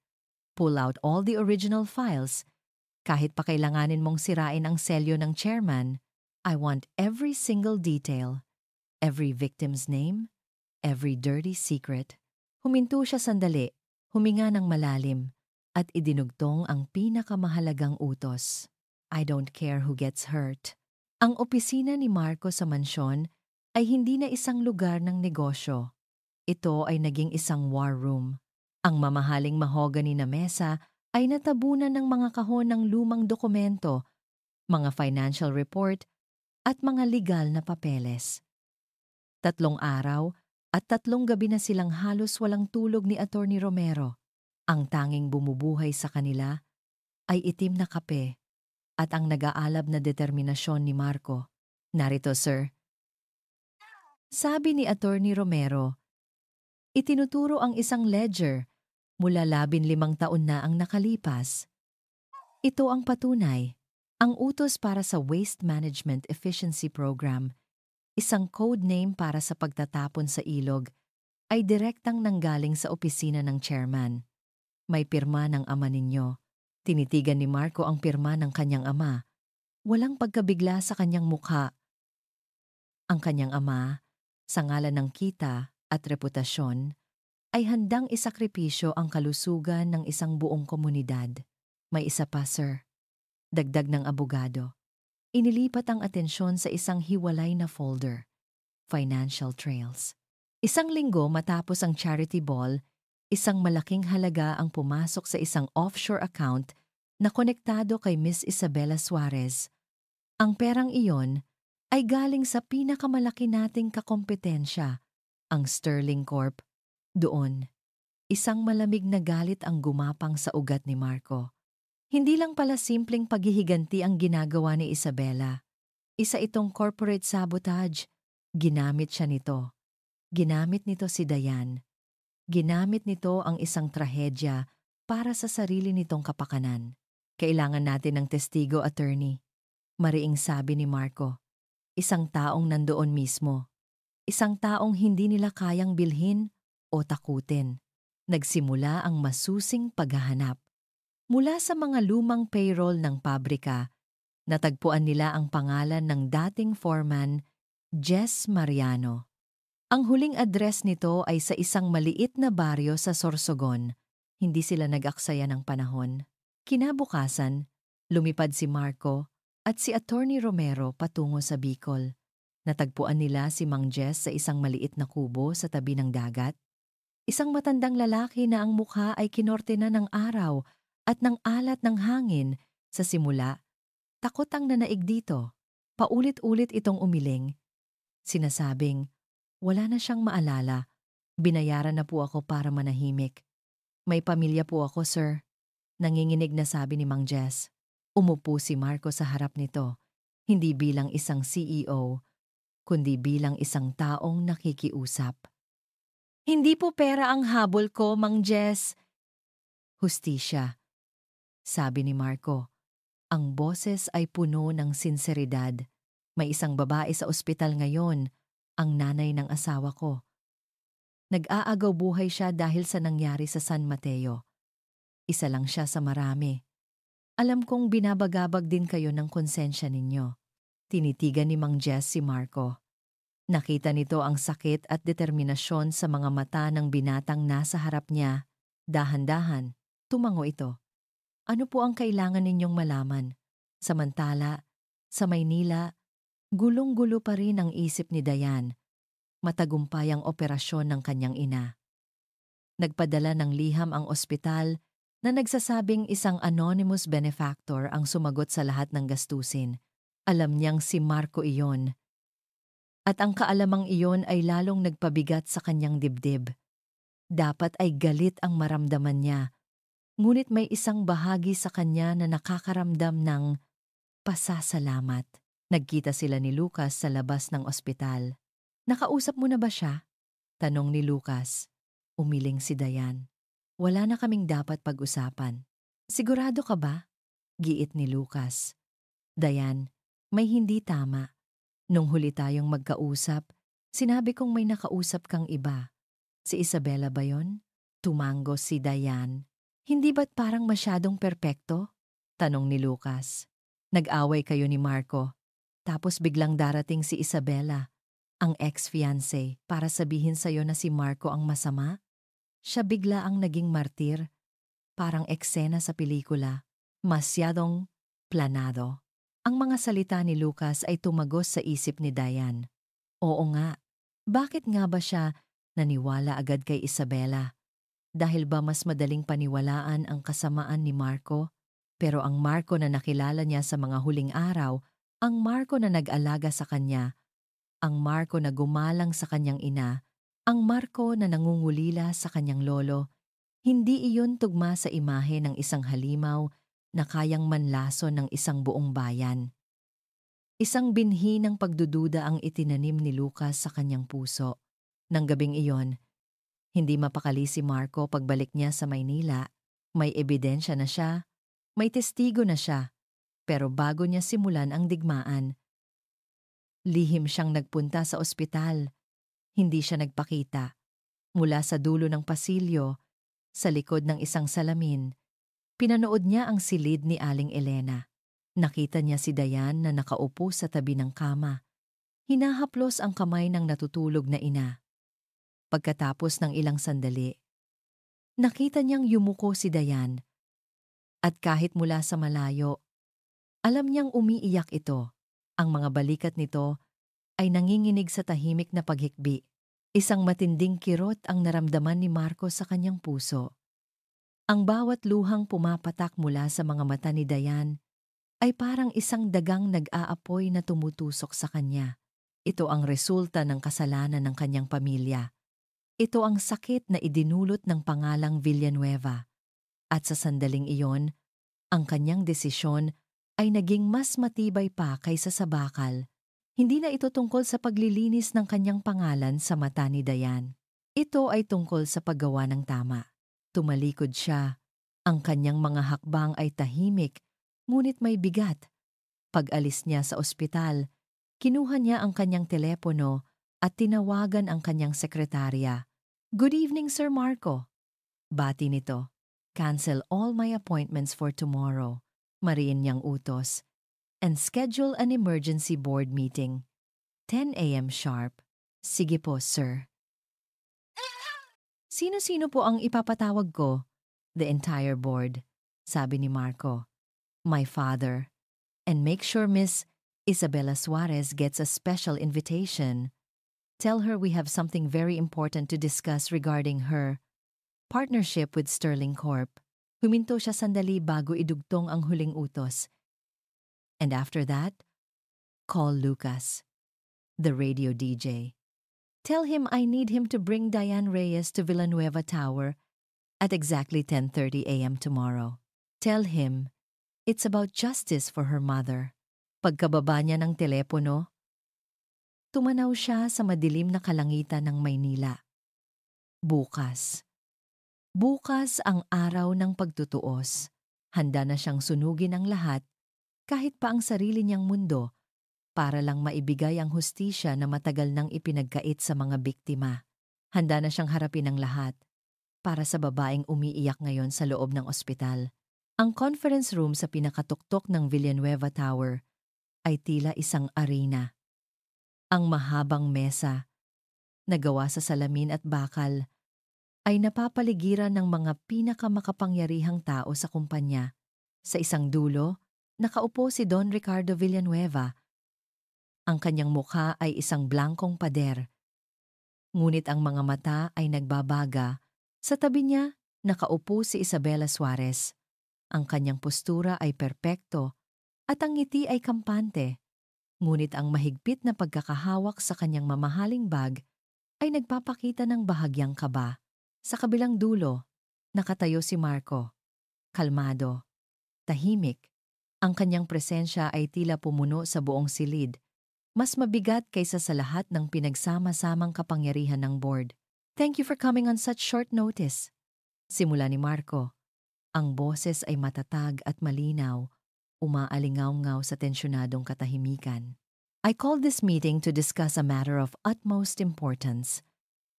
Pull out all the original files. Kahit pa kailanganin mong sirain ang selyo ng chairman, I want every single detail. Every victim's name, every dirty secret. Huminto siya sandali, huminga ng malalim, at idinugtong ang pinakamahalagang utos. I don't care who gets hurt. Ang opisina ni Marco sa mansyon ay hindi na isang lugar ng negosyo. Ito ay naging isang war room. Ang mamahaling mahogany na mesa ay natabunan ng mga kahon ng lumang dokumento, mga financial report, at mga legal na papeles. 3 araw at 3 gabi na silang halos walang tulog ni Attorney Romero. Ang tanging bumubuhay sa kanila ay itim na kape at ang nag-aalab na determinasyon ni Marco. Narito, sir. Sabi ni Attorney Romero, itinuturo ang isang ledger mula 15 taon na ang nakalipas. Ito ang patunay, ang utos para sa Waste Management Efficiency Program, isang code name para sa pagtatapon sa ilog, ay direktang nanggaling sa opisina ng chairman. May pirma ng ama ninyo. Tinitigan ni Marco ang pirma ng kanyang ama. Walang pagkabigla sa kanyang mukha. Ang kanyang ama, sa ngalan ng kita at reputasyon, ay handang isakripisyo ang kalusugan ng isang buong komunidad. May isa pa, sir. Dagdag ng abogado. Inilipat ang atensyon sa isang hiwalay na folder, Financial Trails. 1 linggo matapos ang charity ball, isang malaking halaga ang pumasok sa isang offshore account na konektado kay Miss Isabela Suarez. Ang perang iyon ay galing sa pinakamalaki nating kakompetensya, ang Sterling Corp. Doon, isang malamig na galit ang gumapang sa ugat ni Marco. Hindi lang pala simpleng paghihiganti ang ginagawa ni Isabela. Isa itong corporate sabotage. Ginamit siya nito. Ginamit nito si Dayan. Ginamit nito ang isang trahedya para sa sarili nitong kapakanan. Kailangan natin ng testigo, attorney. Mariing sabi ni Marco. Isang taong nandoon mismo. Isang taong hindi nila kayang bilhin o takutin. Nagsimula ang masusing paghahanap. Mula sa mga lumang payroll ng pabrika, natagpuan nila ang pangalan ng dating foreman, Jess Mariano. Ang huling address nito ay sa isang maliit na baryo sa Sorsogon. Hindi sila nag-aksaya ng panahon. Kinabukasan, lumipad si Marco at si Attorney Romero patungo sa Bicol. Natagpuan nila si Mang Jess sa isang maliit na kubo sa tabi ng dagat. Isang matandang lalaki na ang mukha ay kinorte na ng araw at ng alat ng hangin. Sa simula, takot ang nanaig dito. Paulit-ulit itong umiling. Sinasabing, wala na siyang maalala. Binayaran na po ako para manahimik. May pamilya po ako, sir. Nanginginig na sabi ni Mang Jess. Umupo si Marco sa harap nito, hindi bilang isang CEO, kundi bilang isang taong nakikiusap. Hindi po pera ang habol ko, Mang Jess. Hustisya. Sabi ni Marco, ang boses ay puno ng sinseridad. May isang babae sa ospital ngayon, ang nanay ng asawa ko. Nag-aagaw buhay siya dahil sa nangyari sa San Mateo. Isa lang siya sa marami. Alam kong binabagabag din kayo ng konsensya ninyo. Tinitigan ni Mang Jess si Marco. Nakita nito ang sakit at determinasyon sa mga mata ng binatang nasa harap niya. Dahan-dahan, tumango ito. Ano po ang kailangan ninyong malaman? Samantala, sa Maynila, gulong-gulo pa rin ang isip ni Dayan. Matagumpay ang operasyon ng kanyang ina. Nagpadala ng liham ang ospital na nagsasabing isang anonymous benefactor ang sumagot sa lahat ng gastusin. Alam niyang si Marco iyon. At ang kaalamang iyon ay lalong nagpabigat sa kanyang dibdib. Dapat ay galit ang maramdaman niya, ngunit may isang bahagi sa kanya na nakakaramdam ng pasasalamat. Nagkita sila ni Lucas sa labas ng ospital. Nakausap mo na ba siya? Tanong ni Lucas. Umiling si Dayan. Wala na kaming dapat pag-usapan. Sigurado ka ba? Giit ni Lucas. Dayan, may hindi tama. Nung huli tayong magkausap, sinabi kong may nakausap kang iba. Si Isabela ba yon? Tumango si Dayan. Hindi ba't parang masyadong perpekto? Tanong ni Lucas. Nag-away kayo ni Marco. Tapos biglang darating si Isabela, ang ex-fiancé, para sabihin sa'yo na si Marco ang masama? Siya bigla ang naging martir, parang eksena sa pelikula, masyadong planado. Ang mga salita ni Lucas ay tumagos sa isip ni Dayan. Oo nga, bakit nga ba siya naniwala agad kay Isabela? Dahil ba mas madaling paniwalaan ang kasamaan ni Marco? Pero ang Marco na nakilala niya sa mga huling araw, ang Marco na nag-alaga sa kanya, ang Marco na gumalang sa kanyang ina, ang Marco na nangungulila sa kanyang lolo, hindi iyon tugma sa imahe ng isang halimaw na kayang manlason ng isang buong bayan. Isang binhi ng pagdududa ang itinanim ni Lucas sa kanyang puso. Nang gabing iyon, hindi mapakali si Marco pagbalik niya sa Maynila. May ebidensya na siya, may testigo na siya. Pero bago niya simulan ang digmaan, lihim siyang nagpunta sa ospital. Hindi siya nagpakita. Mula sa dulo ng pasilyo, sa likod ng isang salamin, pinanood niya ang silid ni Aling Elena. Nakita niya si Dayan na nakaupo sa tabi ng kama. Hinahaplos ang kamay ng natutulog na ina. Pagkatapos ng ilang sandali, nakita niyang yumuko si Dayan. At kahit mula sa malayo, alam niyang umiiyak ito. Ang mga balikat nito ay nanginginig sa tahimik na paghikbi. Isang matinding kirot ang naramdaman ni Marco sa kanyang puso. Ang bawat luhang pumapatak mula sa mga mata ni Dayan ay parang isang dagang nag-aapoy na tumutusok sa kanya. Ito ang resulta ng kasalanan ng kanyang pamilya. Ito ang sakit na idinulot ng pangalang Villanueva. At sa sandaling iyon, ang kanyang desisyon ay naging mas matibay pa kaysa sa bakal. Hindi na ito tungkol sa paglilinis ng kanyang pangalan sa mata ni Dayan. Ito ay tungkol sa paggawa ng tama. Tumalikod siya. Ang kanyang mga hakbang ay tahimik, ngunit may bigat. Pag-alis niya sa ospital, kinuha niya ang kanyang telepono at tinawagan ang kanyang sekretarya. Good evening, Sir Marco. Bati nito. Cancel all my appointments for tomorrow. Mariin niyang utos. And schedule an emergency board meeting. 10 a.m. sharp. Sige po, sir. Sino-sino po ang ipapatawag ko? The entire board, sabi ni Marco. My father. And make sure Miss Isabela Suarez gets a special invitation. Tell her we have something very important to discuss regarding her partnership with Sterling Corp. Huminto siya sandali bago idugtong ang huling utos. And after that, call Lucas, the radio DJ. Tell him I need him to bring Diane Reyes to Villanueva Tower at exactly 10:30 a.m. tomorrow. Tell him it's about justice for her mother. Pagkababa niya ng telepono, tumanaw siya sa madilim na kalangitan ng Maynila. Bukas. Bukas ang araw ng pagtutuos. Handa na siyang sunugin ang lahat, kahit pa ang sarili niyang mundo, para lang maibigay ang hustisya na matagal nang ipinagkait sa mga biktima. Handa na siyang harapin ang lahat, para sa babaeng umiiyak ngayon sa loob ng ospital. Ang conference room sa pinakatuktok ng Villanueva Tower ay tila isang arena. Ang mahabang mesa, na gawa sa salamin at bakal, ay napapaligiran ng mga pinakamakapangyarihang tao sa kumpanya. Sa isang dulo, nakaupo si Don Ricardo Villanueva. Ang kanyang mukha ay isang blankong pader. Ngunit ang mga mata ay nagbabaga. Sa tabi niya, nakaupo si Isabela Suarez. Ang kanyang postura ay perpekto at ang ngiti ay kampante. Ngunit ang mahigpit na pagkakahawak sa kanyang mamahaling bag ay nagpapakita ng bahagyang kaba. Sa kabilang dulo, nakatayo si Marco, kalmado, tahimik. Ang kanyang presensya ay tila pumuno sa buong silid, mas mabigat kaysa sa lahat ng pinagsama-samang kapangyarihan ng board. "Thank you for coming on such short notice," simula ni Marco. Ang boses ay matatag at malinaw, umaalingaw-ngaw sa tensyonadong katahimikan. "I called this meeting to discuss a matter of utmost importance,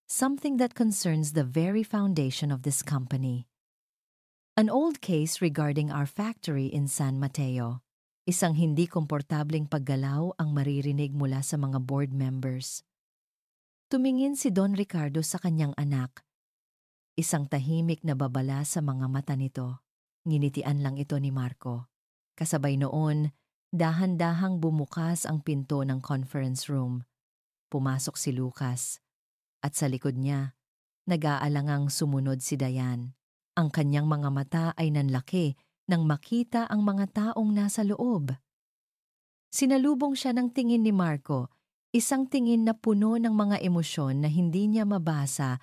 something that concerns the very foundation of this company. An old case regarding our factory in San Mateo." Isang hindi komportableng paggalaw ang maririnig mula sa mga board members. Tumingin si Don Ricardo sa kanyang anak. Isang tahimik na babala sa mga mata nito. Nginitian lang ito ni Marco. Kasabay noon, dahan-dahang bumukas ang pinto ng conference room. Pumasok si Lucas. At sa likod niya, nag-aalangang sumunod si Dayan. Ang kanyang mga mata ay nanlaki nang makita ang mga taong nasa loob. Sinalubong siya ng tingin ni Marco, isang tingin na puno ng mga emosyon na hindi niya mabasa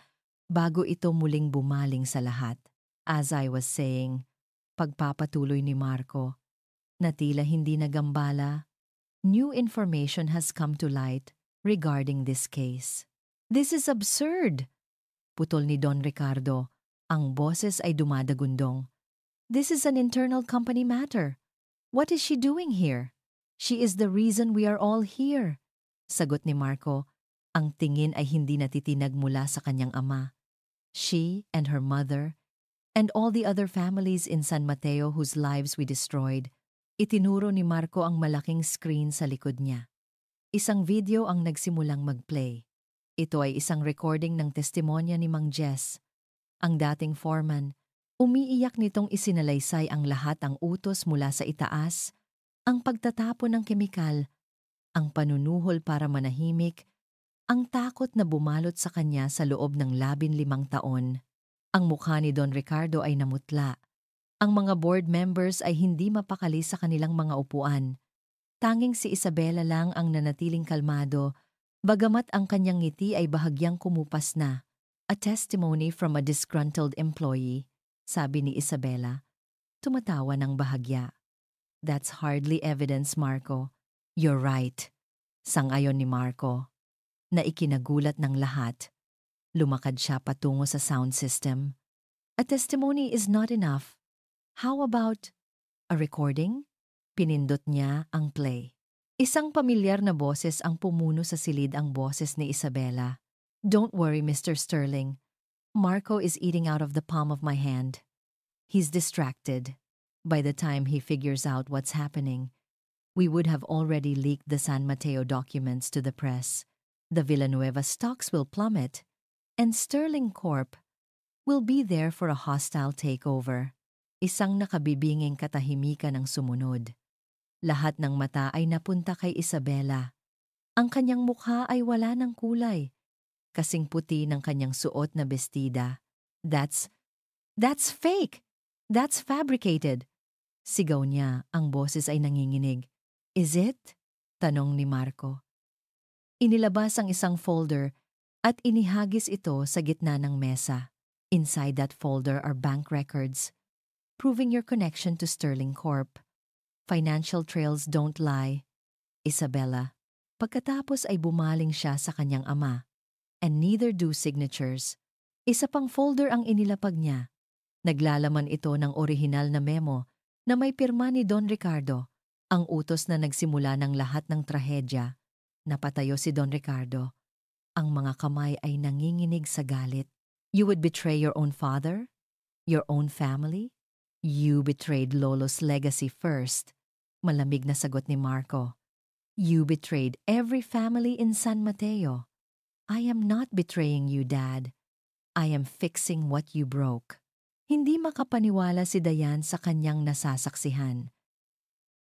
bago ito muling bumaling sa lahat. As I was saying, pagpapatuloy ni Marco, na tila hindi nagambala, new information has come to light regarding this case. "This is absurd!" putol ni Don Ricardo. Ang boses ay dumadagundong. "This is an internal company matter. What is she doing here? She is the reason we are all here," sagot ni Marco. Ang tingin ay hindi natitinag mula sa kanyang ama. She and her mother, and all the other families in San Mateo whose lives we destroyed. Itinuro ni Marco ang malaking screen sa likod niya. Isang video ang nagsimulang mag-play. Ito ay isang recording ng testimonya ni Mang Jess, ang dating foreman. Umiiyak nitong isinalaysay ang lahat ang utos mula sa itaas, ang pagtatapon ng kemikal, ang panunuhol para manahimik, ang takot na bumalot sa kanya sa loob ng 15 taon. Ang mukha ni Don Ricardo ay namutla. Ang mga board members ay hindi mapakali sa kanilang mga upuan. Tanging si Isabela lang ang nanatiling kalmado, bagamat ang kanyang ngiti ay bahagyang kumupas na. "A testimony from a disgruntled employee," sabi ni Isabela. Tumatawa ng bahagya. "That's hardly evidence, Marco." "You're right," sang-ayon ni Marco. Na ikinagulat ng lahat. Lumakad siya patungo sa sound system. "A testimony is not enough. How about a recording?" Pinindot niya ang play. Isang pamilyar na boses ang pumuno sa silid, ang boses ni Isabela. "Don't worry, Mr. Sterling. Marco is eating out of the palm of my hand. He's distracted. By the time he figures out what's happening, we would have already leaked the San Mateo documents to the press. The Villanueva stocks will plummet, and Sterling Corp will be there for a hostile takeover." Isang nakabibinging katahimikan ang sumunod. Lahat ng mata ay napunta kay Isabela. Ang kanyang mukha ay wala ng kulay. Kasing puti ng kanyang suot na bestida. That's fake! That's fabricated!" Sigaw niya, ang boses ay nanginginig. "Is it?" tanong ni Marco. Inilabas ang isang folder at inihagis ito sa gitna ng mesa. Inside that folder are bank records, proving your connection to Sterling Corp. Financial trails don't lie, Isabela. Pagkatapos ay bumaling siya sa kanyang ama. "And neither do signatures." Isa pang folder ang inilapag niya. Naglalaman ito ng orihinal na memo na may pirma ni Don Ricardo, ang utos na nagsimula ng lahat ng trahedya. Napatayo si Don Ricardo. Ang mga kamay ay nanginginig sa galit. "You would betray your own father? Your own family? You betrayed Lolo's legacy first," malamig na sagot ni Marco. "You betrayed every family in San Mateo." "I am not betraying you, Dad. I am fixing what you broke." Hindi makapaniwala si Dayan sa kanyang nasasaksihan.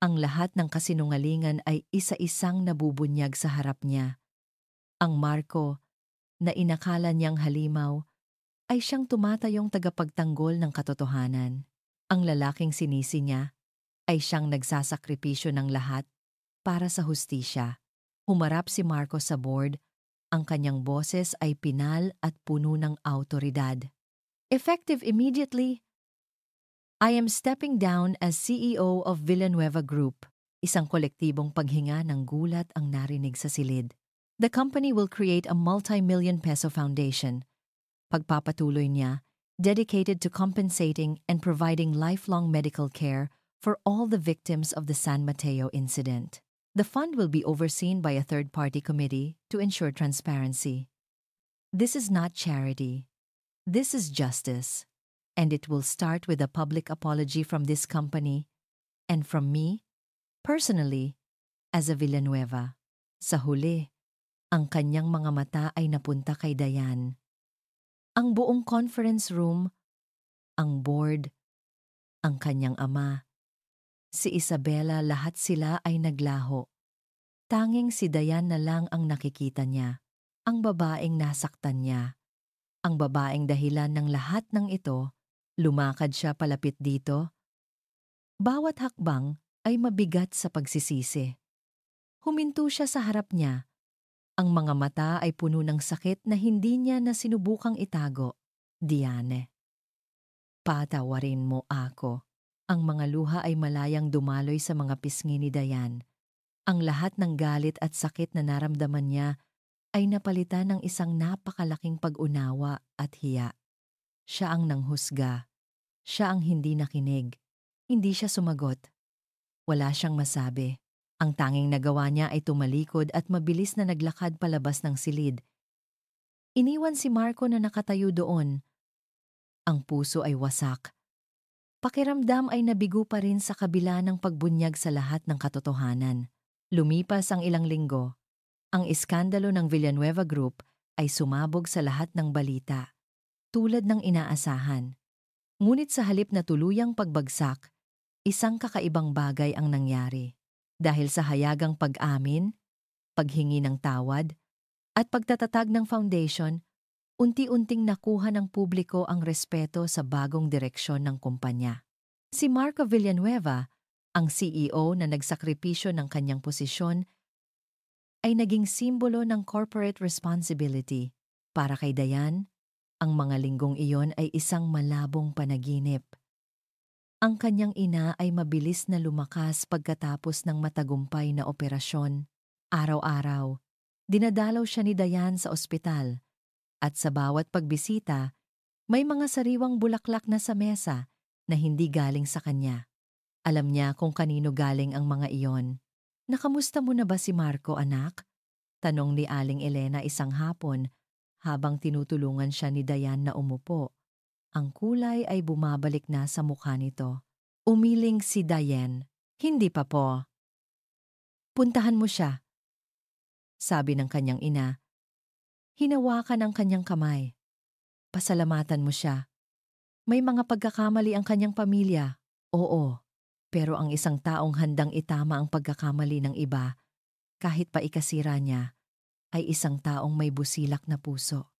Ang lahat ng kasinungalingan ay isa-isang nabubunyag sa harap niya. Ang Marco, na inakala niyang halimaw, ay siyang tumatayong tagapagtanggol ng katotohanan. Ang lalaking sinisi niya ay siyang nagsasakripisyo ng lahat para sa hustisya. Humarap si Marco sa board, ang kanyang boses ay pinal at puno ng awtoridad. Effective immediately, I am stepping down as CEO of Villanueva Group. Isang kolektibong paghinga ng gulat ang narinig sa silid. The company will create a multi-million peso foundation. Pagpapatuloy niya, dedicated to compensating and providing lifelong medical care for all the victims of the San Mateo incident. The fund will be overseen by a third-party committee to ensure transparency. This is not charity. This is justice. And it will start with a public apology from this company and from me, personally, as a Villanueva. Sa huli, ang kanyang mga mata ay napunta kay Dayan. Ang buong conference room, ang board, ang kanyang ama, si Isabela, lahat sila ay naglaho. Tanging si Dayan na lang ang nakikita niya, ang babaeng nasaktan niya. Ang babaeng dahilan ng lahat ng ito. Lumakad siya palapit dito. Bawat hakbang ay mabigat sa pagsisisi. Huminto siya sa harap niya. Ang mga mata ay puno ng sakit na hindi niya na sinubukang itago. Diane, patawarin mo ako. Ang mga luha ay malayang dumaloy sa mga pisngi ni Dayan. Ang lahat ng galit at sakit na naramdaman niya ay napalitan ng isang napakalaking pag-unawa at hiya. Siya ang nanghusga. Siya ang hindi nakinig. Hindi siya sumagot. Wala siyang masabi. Ang tanging nagawa niya ay tumalikod at mabilis na naglakad palabas ng silid. Iniwan si Marco na nakatayo doon. Ang puso ay wasak. Pakiramdam ay nabigo pa rin sa kabila ng pagbunyag sa lahat ng katotohanan. Lumipas ang ilang linggo. Ang iskandalo ng Villanueva Group ay sumabog sa lahat ng balita, tulad ng inaasahan. Ngunit sa halip na tuluyang pagbagsak, isang kakaibang bagay ang nangyari. Dahil sa hayagang pag-amin, paghingi ng tawad, at pagtatatag ng foundation, unti-unting nakuha ng publiko ang respeto sa bagong direksyon ng kumpanya. Si Marco Villanueva, ang CEO na nagsakripisyo ng kanyang posisyon, ay naging simbolo ng corporate responsibility. Para kay Dayan, ang mga linggong iyon ay isang malabong panaginip. Ang kanyang ina ay mabilis na lumakas pagkatapos ng matagumpay na operasyon. Araw-araw, dinadalaw siya ni Dayan sa ospital at sa bawat pagbisita, may mga sariwang bulaklak na sa mesa na hindi galing sa kanya. Alam niya kung kanino galing ang mga iyon. "Nakamusta mo na ba si Marco, anak?" Tanong ni Aling Elena isang hapon habang tinutulungan siya ni Dayan na umupo. Ang kulay ay bumabalik na sa mukha nito. Umiling si Dayan. "Hindi pa po." "Puntahan mo siya," sabi ng kanyang ina. Hinawakan ang kanyang kamay. "Pasalamatan mo siya. May mga pagkakamali ang kanyang pamilya. Oo, pero ang isang taong handang itama ang pagkakamali ng iba, kahit pa ikasira niya, ay isang taong may busilak na puso.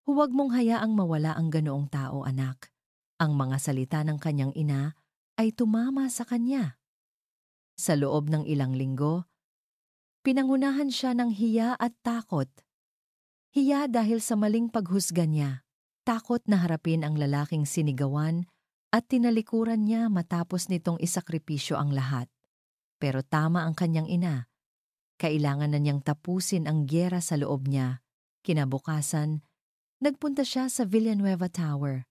Huwag mong hayaang mawala ang ganoong tao, anak." Ang mga salita ng kanyang ina ay tumama sa kanya. Sa loob ng ilang linggo, pinangunahan siya ng hiya at takot. Hiya dahil sa maling paghusga niya. Takot na harapin ang lalaking sinigawan at tinalikuran niya matapos nitong isakripisyo ang lahat. Pero tama ang kanyang ina. Kailangan na niyang tapusin ang giyera sa loob niya. Kinabukasan, nagpunta siya sa Villanueva Tower.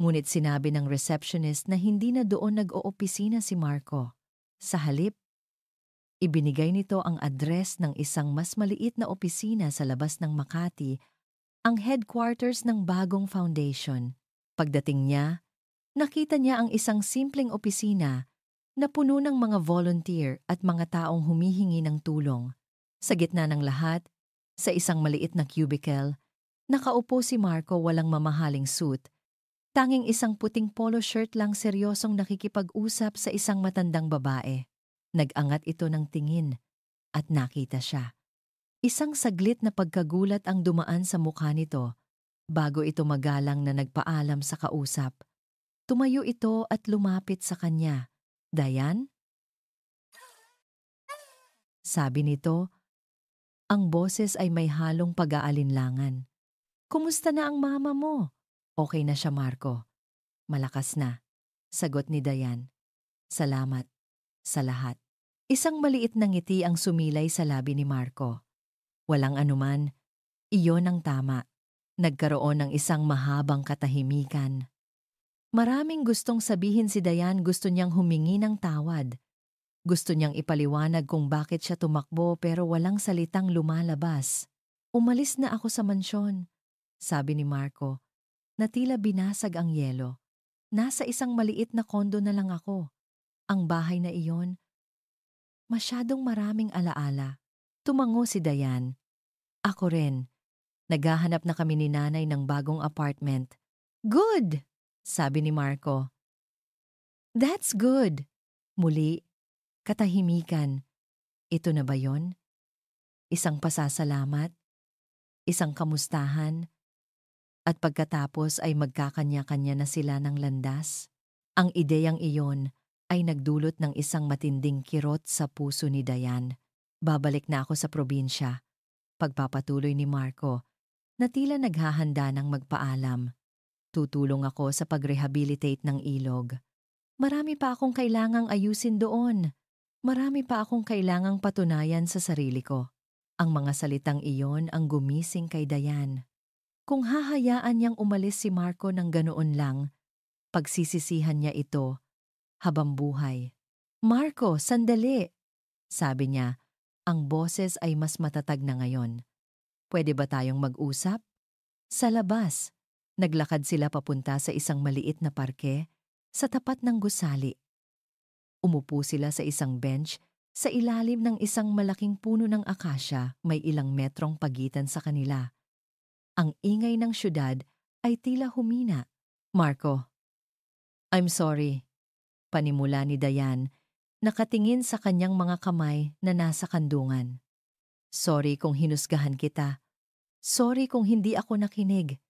Ngunit sinabi ng receptionist na hindi na doon nag-oopisina si Marco. Sa halip, ibinigay nito ang address ng isang mas maliit na opisina sa labas ng Makati, ang headquarters ng bagong foundation. Pagdating niya, nakita niya ang isang simpleng opisina na puno ng mga volunteer at mga taong humihingi ng tulong. Sa gitna ng lahat, sa isang maliit na cubicle, nakaupo si Marco, walang mamahaling suit. Tanging isang puting polo shirt lang, seryosong nakikipag-usap sa isang matandang babae. Nag-angat ito ng tingin at nakita siya. Isang saglit na pagkagulat ang dumaan sa mukha nito bago ito magalang na nagpaalam sa kausap. Tumayo ito at lumapit sa kanya. "Dayan?" Sabi nito, ang boses ay may halong pag-aalinlangan. Kumusta na ang mama mo? Okay na siya, Marco. Malakas na. Sagot ni Dayan. Salamat sa lahat. Isang maliit na ngiti ang sumilay sa labi ni Marco. Walang anuman, iyon ang tama. Nagkaroon ng isang mahabang katahimikan. Maraming gustong sabihin si Dayan, gusto niyang humingi ng tawad. Gusto niyang ipaliwanag kung bakit siya tumakbo pero walang salitang lumalabas. Umalis na ako sa mansyon, sabi ni Marco, na tila binasag ang yelo. Nasa isang maliit na kondo na lang ako. Ang bahay na iyon, masyadong maraming alaala. Tumango si Dayan. Ako rin. Naghahanap na kami ni nanay ng bagong apartment. Good! Sabi ni Marco. That's good! Muli, katahimikan. Ito na ba yon? Isang pasasalamat? Isang kamustahan? At pagkatapos ay magkakanya-kanya na sila ng landas? Ang ideyang iyon ay nagdulot ng isang matinding kirot sa puso ni Dayan. Babalik na ako sa probinsya. Pagpapatuloy ni Marco, na tila naghahanda ng magpaalam. Tutulong ako sa pag-rehabilitate ng ilog. Marami pa akong kailangang ayusin doon. Marami pa akong kailangang patunayan sa sarili ko. Ang mga salitang iyon ang gumising kay Dayan. Kung hahayaan niyang umalis si Marco ng ganoon lang, pagsisisihan niya ito habang buhay. Marco, sandali! Sabi niya, ang boses ay mas matatag na ngayon. Pwede ba tayong mag-usap? Sa labas, naglakad sila papunta sa isang maliit na parke sa tapat ng gusali. Umupo sila sa isang bench sa ilalim ng isang malaking puno ng akasya, may ilang metrong pagitan sa kanila. Ang ingay ng syudad ay tila humina. Marco, I'm sorry. Panimula ni Dayan, nakatingin sa kanyang mga kamay na nasa kandungan. Sorry kung hinusgahan kita. Sorry kung hindi ako nakinig.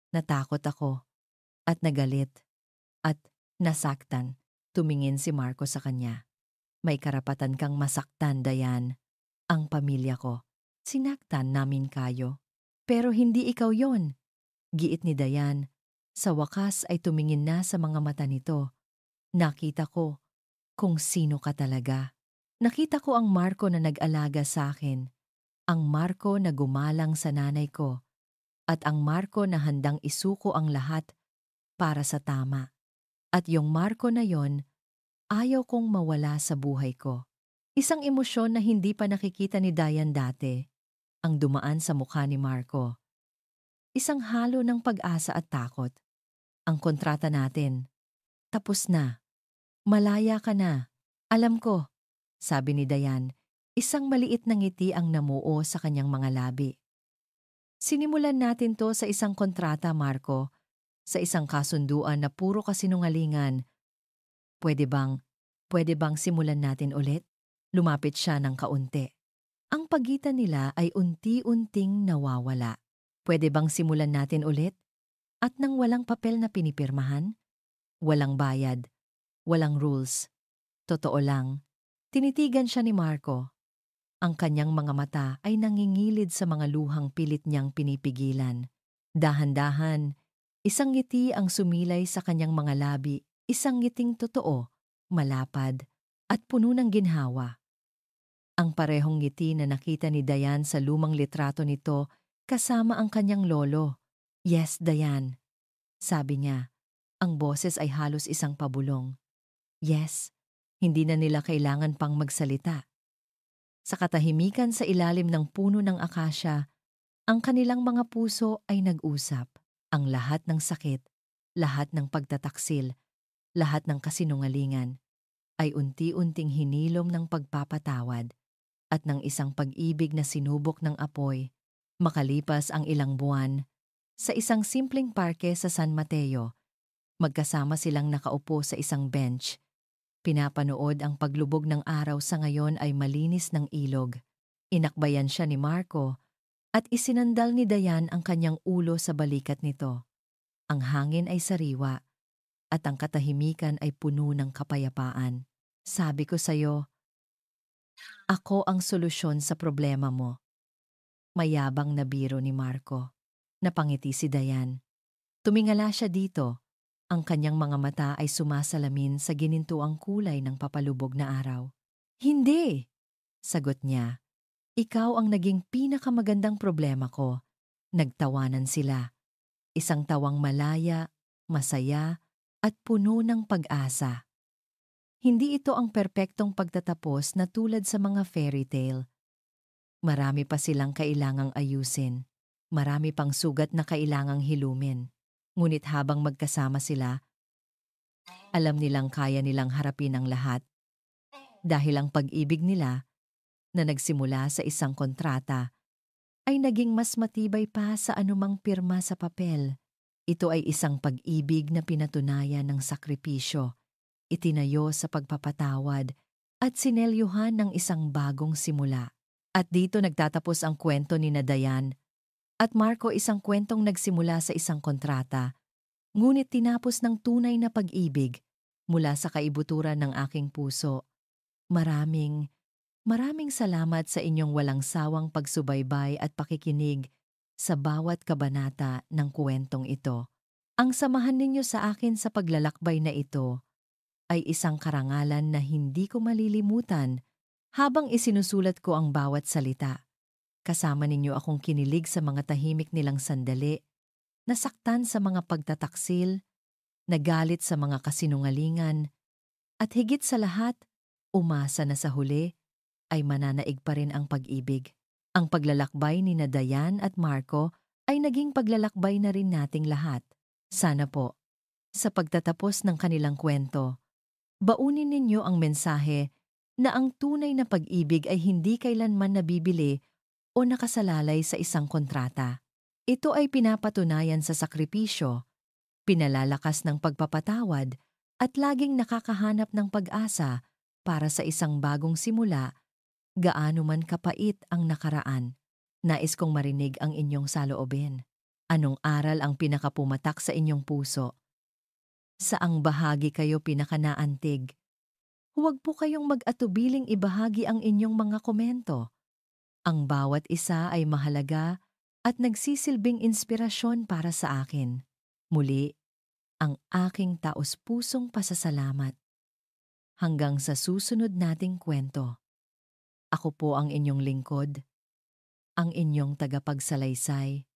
Natakot ako. At nagalit. At nasaktan. Tumingin si Marco sa kanya. May karapatan kang masaktan, Dayan. Ang pamilya ko. Sinaktan namin kayo. Pero hindi ikaw yon. Giit ni Dayan. Sa wakas ay tumingin na sa mga mata nito. Nakita ko kung sino ka talaga. Nakita ko ang Marco na nag-alaga sa akin. Ang Marco na gumalang sa nanay ko. At ang Marco na handang isuko ang lahat para sa tama. At yung Marco na yon, ayaw kong mawala sa buhay ko. Isang emosyon na hindi pa nakikita ni Dayan dati, ang dumaan sa mukha ni Marco. Isang halo ng pag-asa at takot. Ang kontrata natin. Tapos na. Malaya ka na. Alam ko, sabi ni Dayan, isang maliit na ngiti ang namuo sa kanyang mga labi. Sinimulan natin to sa isang kontrata, Marco, sa isang kasunduan na puro kasinungalingan. Pwede bang simulan natin ulit? Lumapit siya ng kaunti. Ang pagitan nila ay unti-unting nawawala. Pwede bang simulan natin ulit? At nang walang papel na pinipirmahan? Walang bayad. Walang rules. Totoo lang. Tinitigan siya ni Marco. Ang kanyang mga mata ay nangingilid sa mga luhang pilit niyang pinipigilan. Dahan-dahan, isang ngiti ang sumilay sa kanyang mga labi, isang ngiting totoo, malapad, at puno ng ginhawa. Ang parehong ngiti na nakita ni Dayan sa lumang litrato nito kasama ang kanyang lolo. Yes, Dayan, sabi niya. Ang boses ay halos isang pabulong. Yes, hindi na nila kailangan pang magsalita. Sa katahimikan sa ilalim ng puno ng akasya, ang kanilang mga puso ay nag-usap. Ang lahat ng sakit, lahat ng pagtataksil, lahat ng kasinungalingan, ay unti-unting hinilom ng pagpapatawad at ng isang pag-ibig na sinubok ng apoy. Makalipas ang ilang buwan, sa isang simpleng parke sa San Mateo, magkasama silang nakaupo sa isang bench. Pinapanood ang paglubog ng araw sa ngayon ay malinis ng ilog. Inakbayan siya ni Marco at isinandal ni Dayan ang kanyang ulo sa balikat nito. Ang hangin ay sariwa at ang katahimikan ay puno ng kapayapaan. Sabi ko sa'yo, Ako ang solusyon sa problema mo. Mayabang na biro ni Marco. Napangiti si Dayan. Tumingala siya dito. Ang kanyang mga mata ay sumasalamin sa ginintuang kulay ng papalubog na araw. Hindi! Sagot niya. Ikaw ang naging pinakamagandang problema ko. Nagtawanan sila. Isang tawang malaya, masaya, at puno ng pag-asa. Hindi ito ang perpektong pagtatapos na tulad sa mga fairy tale. Marami pa silang kailangang ayusin. Marami pang sugat na kailangang hilumin. Ngunit habang magkasama sila, alam nilang kaya nilang harapin ang lahat. Dahil ang pag-ibig nila, na nagsimula sa isang kontrata, ay naging mas matibay pa sa anumang pirma sa papel. Ito ay isang pag-ibig na pinatunayan ng sakripisyo, itinayo sa pagpapatawad, at sinelyuhan ng isang bagong simula. At dito nagtatapos ang kwento ni Dayan at Marco, isang kwentong nagsimula sa isang kontrata, ngunit tinapos ng tunay na pag-ibig mula sa kaibuturan ng aking puso. Maraming salamat sa inyong walang sawang pagsubaybay at pakikinig sa bawat kabanata ng kwentong ito. Ang samahan ninyo sa akin sa paglalakbay na ito ay isang karangalan na hindi ko malilimutan habang isinusulat ko ang bawat salita. Kasama ninyo akong kinilig sa mga tahimik nilang sandali, nasaktan sa mga pagtataksil, nagalit sa mga kasinungalingan, at higit sa lahat, umasa na sa huli ay mananaig pa rin ang pag-ibig. Ang paglalakbay ni Dayan at Marco ay naging paglalakbay na rin nating lahat. Sana po, sa pagtatapos ng kanilang kwento, baunin ninyo ang mensahe na ang tunay na pag-ibig ay hindi kailanman nabibili o nakasalalay sa isang kontrata. Ito ay pinapatunayan sa sakripisyo, pinalalakas ng pagpapatawad, at laging nakakahanap ng pag-asa para sa isang bagong simula, gaano man kapait ang nakaraan. Nais kong marinig ang inyong saloobin. Anong aral ang pinakapumatak sa inyong puso? Saang bahagi kayo pinakanaantig? Huwag po kayong mag-atubiling ibahagi ang inyong mga komento. Ang bawat isa ay mahalaga at nagsisilbing inspirasyon para sa akin. Muli, ang aking taos-pusong pasasalamat. Hanggang sa susunod nating kwento. Ako po ang inyong lingkod, ang inyong tagapagsalaysay,